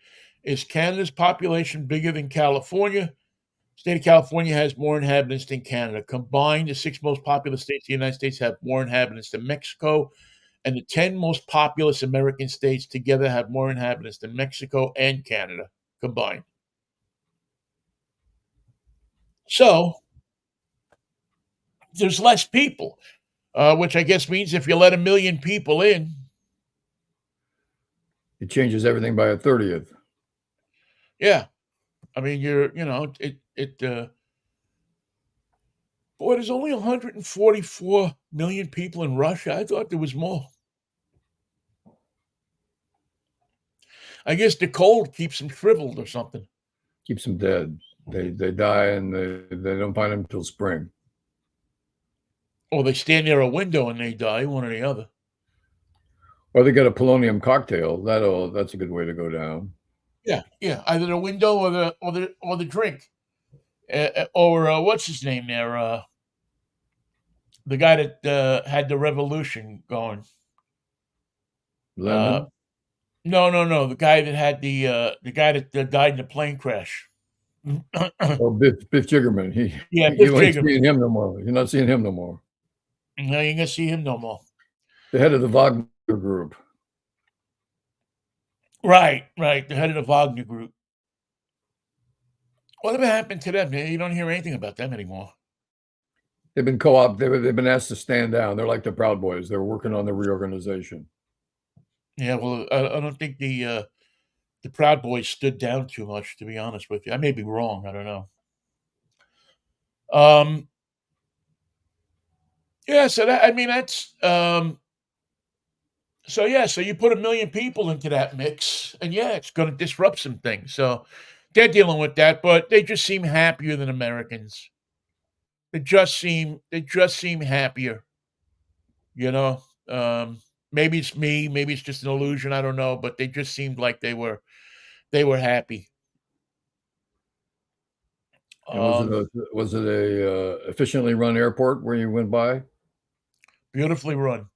[SPEAKER 1] Is Canada's population bigger than California? State of California has more inhabitants than Canada. Combined, the six most populous states of the United States have more inhabitants than Mexico, and the 10 most populous American states together have more inhabitants than Mexico and Canada combined. So there's less people, which I guess means if you let 1 million people in,
[SPEAKER 2] It changes everything by a 30th.
[SPEAKER 1] yeah, I mean boy, there's only 144 million people in Russia. I thought there was more. I guess the cold keeps them shriveled or something.
[SPEAKER 2] Keeps them dead. They die and they don't find them until spring.
[SPEAKER 1] Or they stand near a window and they die, one or the other.
[SPEAKER 2] Or they get a polonium cocktail. That's a good way to go down.
[SPEAKER 1] Yeah, yeah. Either the window or the drink. Or what's his name there? The guy that had the revolution going. Uh,
[SPEAKER 2] Lenin.
[SPEAKER 1] no, no, no. The guy that died in the plane crash.
[SPEAKER 2] Oh, Biff Jiggerman.
[SPEAKER 1] Yeah, Biff
[SPEAKER 2] You ain't
[SPEAKER 1] Jigger.
[SPEAKER 2] seeing him no more. You're not seeing him no more.
[SPEAKER 1] No, you ain't gonna see him no more.
[SPEAKER 2] The head of the Wagner Group.
[SPEAKER 1] Right, right. The head of the Wagner Group. Whatever happened to them? You don't hear anything about them anymore.
[SPEAKER 2] They've been co-op. They've been asked to stand down. They're like the Proud Boys. They're working on the reorganization.
[SPEAKER 1] Yeah, well, I don't think the Proud Boys stood down too much, to be honest with you. I may be wrong. I don't know. Um, yeah. So that I mean that's so yeah. So you put 1 million people into that mix, and yeah, it's going to disrupt some things. So they're dealing with that, but they just seem happier than Americans. They just seem happier. You know, maybe it's me, maybe it's just an illusion. I don't know, but they just seemed like they were happy.
[SPEAKER 2] And was it
[SPEAKER 1] Um,
[SPEAKER 2] a efficiently run airport where you went by?
[SPEAKER 1] Beautifully run.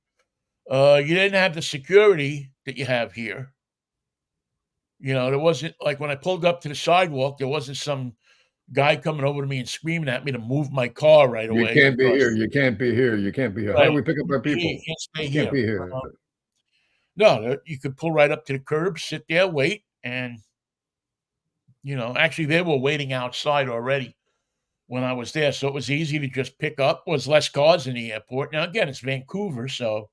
[SPEAKER 1] You didn't have the security that you have here. There wasn't like when I pulled up to the sidewalk, there wasn't some guy coming over to me and screaming at me to move my car right
[SPEAKER 2] You
[SPEAKER 1] away
[SPEAKER 2] can't be
[SPEAKER 1] because
[SPEAKER 2] here. You can't be here. You can't be here. How
[SPEAKER 1] right,
[SPEAKER 2] do we pick up our
[SPEAKER 1] you
[SPEAKER 2] people?
[SPEAKER 1] can't stay
[SPEAKER 2] You can't
[SPEAKER 1] here.
[SPEAKER 2] be here.
[SPEAKER 1] No, you could pull right up to the curb, sit there, wait, and actually they were waiting outside already when I was there, so it was easy to just pick up. Was less cars in the airport. Now again, it's Vancouver, so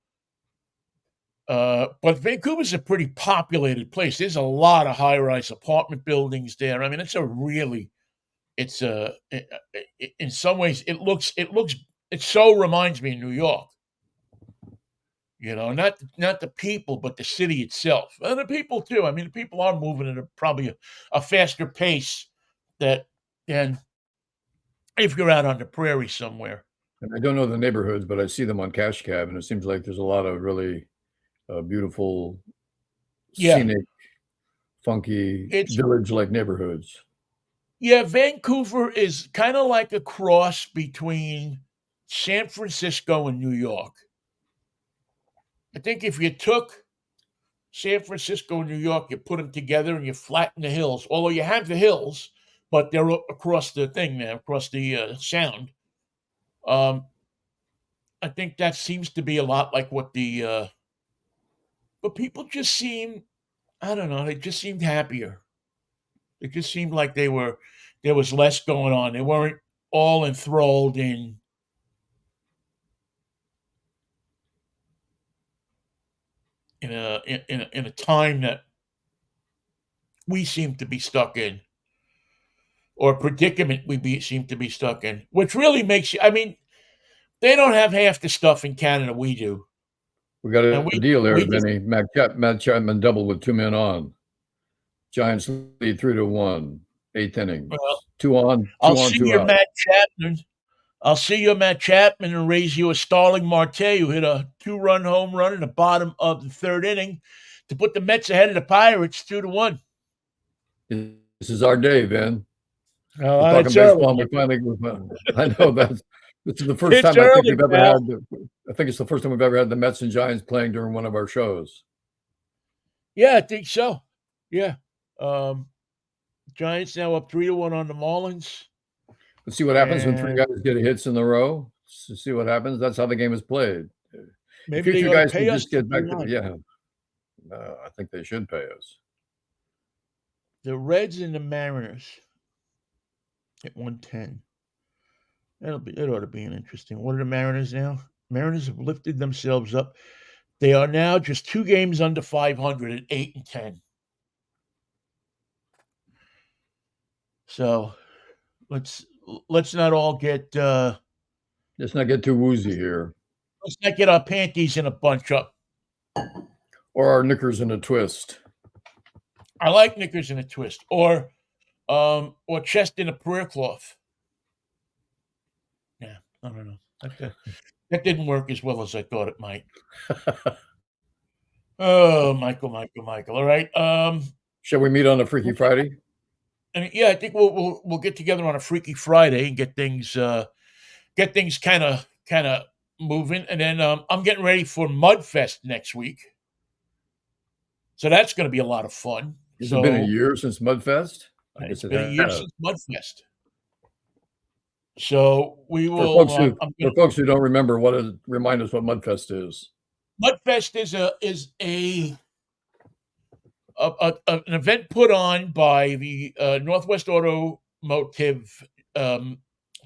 [SPEAKER 1] but Vancouver's a pretty populated place. There's a lot of high-rise apartment buildings there. I mean, it's a in some ways it so reminds me of New York. Not the people, but the city itself, and the people too. I mean, the people are moving at probably a faster pace that than if you're out on the prairie somewhere.
[SPEAKER 2] And I don't know the neighborhoods, but I see them on Cash Cab, and it seems like there's a lot of really beautiful,
[SPEAKER 1] Yeah,
[SPEAKER 2] scenic, funky
[SPEAKER 1] it's
[SPEAKER 2] village-like neighborhoods.
[SPEAKER 1] yeah. Vancouver is kind of like a cross between San Francisco and New York. I think if you took San Francisco and New York, you put them together and you flatten the hills. Although you have the hills, but they're across the thing there, across the sound. Um, I think that seems to be a lot like what but people just seem, I don't know, they just seemed happier. It just seemed like there was less going on. They weren't all enthralled in a time that we seem to be stuck in, or predicament seem to be stuck in, which really makes you. I mean, they don't have half the stuff in Canada we do,
[SPEAKER 2] We got
[SPEAKER 1] and
[SPEAKER 2] a deal there,
[SPEAKER 1] we just
[SPEAKER 2] Vinny. Matt Chapman doubled with 2 men on. Giants lead 3-1. Eighth
[SPEAKER 1] well,
[SPEAKER 2] innings. Two on,
[SPEAKER 1] I'll
[SPEAKER 2] two on,
[SPEAKER 1] see
[SPEAKER 2] two
[SPEAKER 1] your
[SPEAKER 2] out.
[SPEAKER 1] Matt Chapman. I'll see you, Matt Chapman, and raise you a Starling Marte who hit a 2-run home run in the bottom of the third inning to put the Mets ahead of the Pirates 2-1.
[SPEAKER 2] This is our day, Vin.
[SPEAKER 1] Oh,
[SPEAKER 2] We're talking
[SPEAKER 1] it's early.
[SPEAKER 2] baseball, and I know that this is the first
[SPEAKER 1] It's
[SPEAKER 2] time I think
[SPEAKER 1] early,
[SPEAKER 2] we've ever
[SPEAKER 1] pal.
[SPEAKER 2] had. I think it's the first time we've ever had the Mets and Giants playing during one of our shows.
[SPEAKER 1] Yeah, I think so. Yeah. Um, Giants now up 3-1 on the Marlins.
[SPEAKER 2] Let's see what happens when three
[SPEAKER 1] And
[SPEAKER 2] guys get hits in a row. See what happens. That's how the game is played. If
[SPEAKER 1] maybe
[SPEAKER 2] you
[SPEAKER 1] they
[SPEAKER 2] three
[SPEAKER 1] ought to
[SPEAKER 2] guys
[SPEAKER 1] pay
[SPEAKER 2] could
[SPEAKER 1] us
[SPEAKER 2] just
[SPEAKER 1] to
[SPEAKER 2] get
[SPEAKER 1] be
[SPEAKER 2] back to
[SPEAKER 1] on.
[SPEAKER 2] I think they should pay us.
[SPEAKER 1] The Reds and the Mariners at 110. It ought to be an interesting. What are the Mariners now? Mariners have lifted themselves up. They are now just 2 games under 500 at 8-10. So let's let's not all get
[SPEAKER 2] Let's not get too woozy here,
[SPEAKER 1] let's not get our panties in a bunch up.
[SPEAKER 2] or our knickers in a twist.
[SPEAKER 1] I like knickers in a twist, or chest in a prayer cloth. Yeah, I don't know. That didn't work as well as I thought it might. Oh, Michael. All right.
[SPEAKER 2] Shall we meet on a Freaky Friday?
[SPEAKER 1] And yeah, I think we'll get together on a Freaky Friday and get things kind of moving, and then I'm getting ready for Mudfest next week, so that's going to be a lot of fun.
[SPEAKER 2] Has it been a
[SPEAKER 1] So
[SPEAKER 2] year since Mudfest? I
[SPEAKER 1] it's
[SPEAKER 2] guess it
[SPEAKER 1] been a year
[SPEAKER 2] has.
[SPEAKER 1] since Mudfest, so we
[SPEAKER 2] For
[SPEAKER 1] will.
[SPEAKER 2] folks who
[SPEAKER 1] I'm
[SPEAKER 2] for
[SPEAKER 1] going to
[SPEAKER 2] folks who don't remember, remind us what Mudfest is.
[SPEAKER 1] Mudfest is an event put on by the Northwest Automotive um,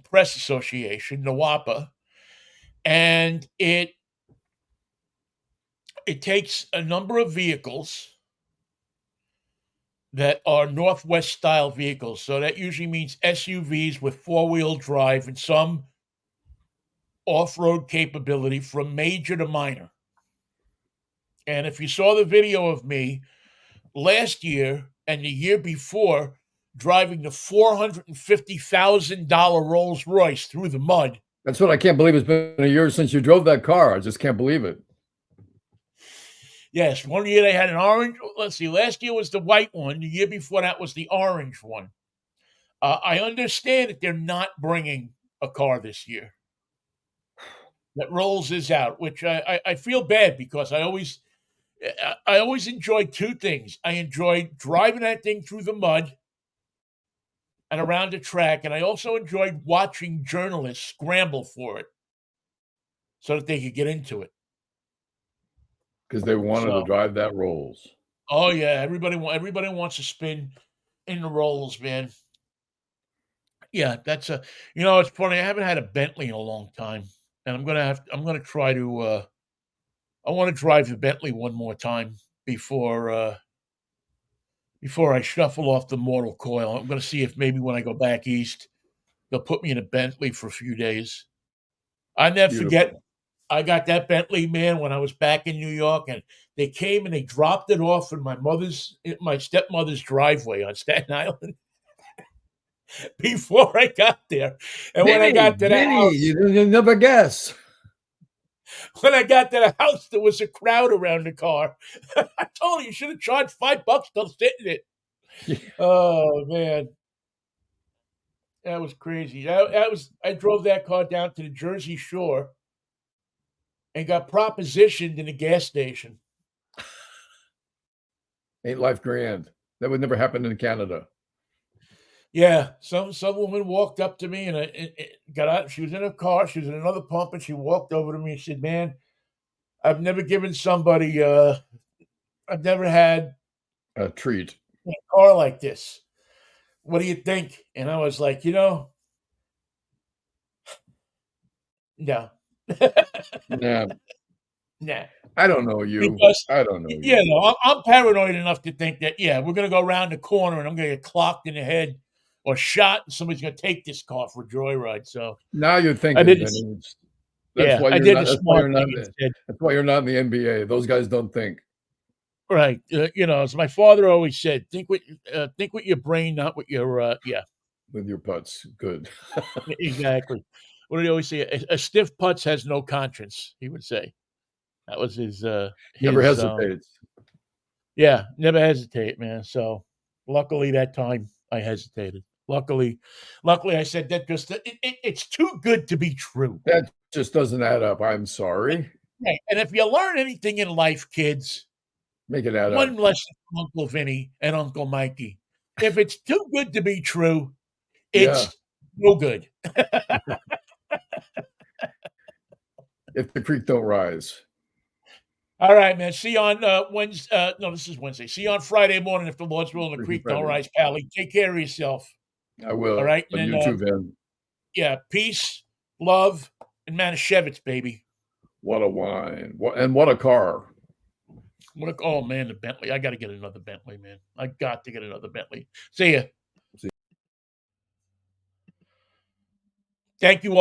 [SPEAKER 1] Press Association, NWAPA, and it takes a number of vehicles that are Northwest style vehicles. So that usually means SUVs with four-wheel drive and some off-road capability from major to minor. And if you saw the video of me last year and the year before driving the $450,000 Rolls Royce through the mud,
[SPEAKER 2] That's what I can't believe. It's been a year since you drove that car. I just can't believe it.
[SPEAKER 1] Yes, one year they had an orange. Let's see, last year was the white one. The year before that was the orange one. I understand that they're not bringing a car this year. That Rolls is out, which I feel bad because I always enjoyed two things. I enjoyed driving that thing through the mud and around the track, and I also enjoyed watching journalists scramble for it so that they could get into it.
[SPEAKER 2] Because they wanted to
[SPEAKER 1] So,
[SPEAKER 2] drive that Rolls.
[SPEAKER 1] oh yeah, everybody wants to spin in the Rolls, man. Yeah, that's a it's funny. I haven't had a Bentley in a long time, and I'm gonna try to. I want to drive the Bentley one more time before I shuffle off the mortal coil. I'm gonna see if maybe when I go back east, they'll put me in a Bentley for a few days. I never forget.
[SPEAKER 2] Beautiful.
[SPEAKER 1] I got that Bentley, man, when I was back in New York, and they came and they dropped it off in my stepmother's driveway on Staten Island before I got there. And when I
[SPEAKER 2] Vinnie,
[SPEAKER 1] got to the
[SPEAKER 2] Vinnie,
[SPEAKER 1] house,
[SPEAKER 2] you never guess.
[SPEAKER 1] when I got to the house, there was a crowd around the car. I told you should have charged $5 to sit in it. Oh man, that was crazy. I drove that car down to the Jersey Shore and got propositioned in a gas station.
[SPEAKER 2] Ain't life grand? That would never happen in Canada.
[SPEAKER 1] Yeah, some woman walked up to me and got out. She was in a car. She was in another pump, and she walked over to me and said, "Man, I've never given somebody. I've never had
[SPEAKER 2] A treat.
[SPEAKER 1] a car like this. What do you think?" And I was like, no,
[SPEAKER 2] Nah,
[SPEAKER 1] nah,
[SPEAKER 2] I don't know you.
[SPEAKER 1] because
[SPEAKER 2] I don't know
[SPEAKER 1] yeah,
[SPEAKER 2] you.
[SPEAKER 1] no, I'm paranoid enough to think that we're gonna go around the corner and I'm gonna get clocked in the head or shot, and somebody's gonna take this car for a joyride. So
[SPEAKER 2] Now you're
[SPEAKER 1] I
[SPEAKER 2] thinking,
[SPEAKER 1] did this.
[SPEAKER 2] Vinnie. That's
[SPEAKER 1] Yeah,
[SPEAKER 2] why
[SPEAKER 1] I
[SPEAKER 2] you're
[SPEAKER 1] did
[SPEAKER 2] not.
[SPEAKER 1] the
[SPEAKER 2] That's why
[SPEAKER 1] smart
[SPEAKER 2] you're not.
[SPEAKER 1] thing instead.
[SPEAKER 2] That's why you're not in the NBA. Those guys don't think
[SPEAKER 1] Right. As my father always said, think with your brain, not with your
[SPEAKER 2] with your putts. Good.
[SPEAKER 1] exactly. What did he always say? A stiff putz has no conscience, he would say. That was
[SPEAKER 2] Never
[SPEAKER 1] his
[SPEAKER 2] hesitates.
[SPEAKER 1] yeah, never hesitate, man. So luckily that time I hesitated. Luckily I said that just it's too good to be true.
[SPEAKER 2] That just doesn't add up. I'm sorry.
[SPEAKER 1] Right. And if you learn anything in life, kids,
[SPEAKER 2] Make it add
[SPEAKER 1] one
[SPEAKER 2] up.
[SPEAKER 1] lesson from Uncle Vinnie and Uncle Mikey. If it's too good to be true,
[SPEAKER 2] Yeah.
[SPEAKER 1] it's no good.
[SPEAKER 2] If the creek don't rise.
[SPEAKER 1] All right, man. See you on Wednesday. No, this is Wednesday. See you on Friday morning if the Lord's will and the
[SPEAKER 2] Freaky
[SPEAKER 1] creek don't
[SPEAKER 2] Friday.
[SPEAKER 1] rise, Pally. Take care of yourself.
[SPEAKER 2] I
[SPEAKER 1] All
[SPEAKER 2] will.
[SPEAKER 1] right.
[SPEAKER 2] But
[SPEAKER 1] And
[SPEAKER 2] you too, Vin.
[SPEAKER 1] peace, love, and Manischewitz, baby.
[SPEAKER 2] What a wine. What a car.
[SPEAKER 1] Oh man, the Bentley. I gotta get another Bentley, man. I got to get another Bentley. See ya.
[SPEAKER 2] See
[SPEAKER 1] Thank you all.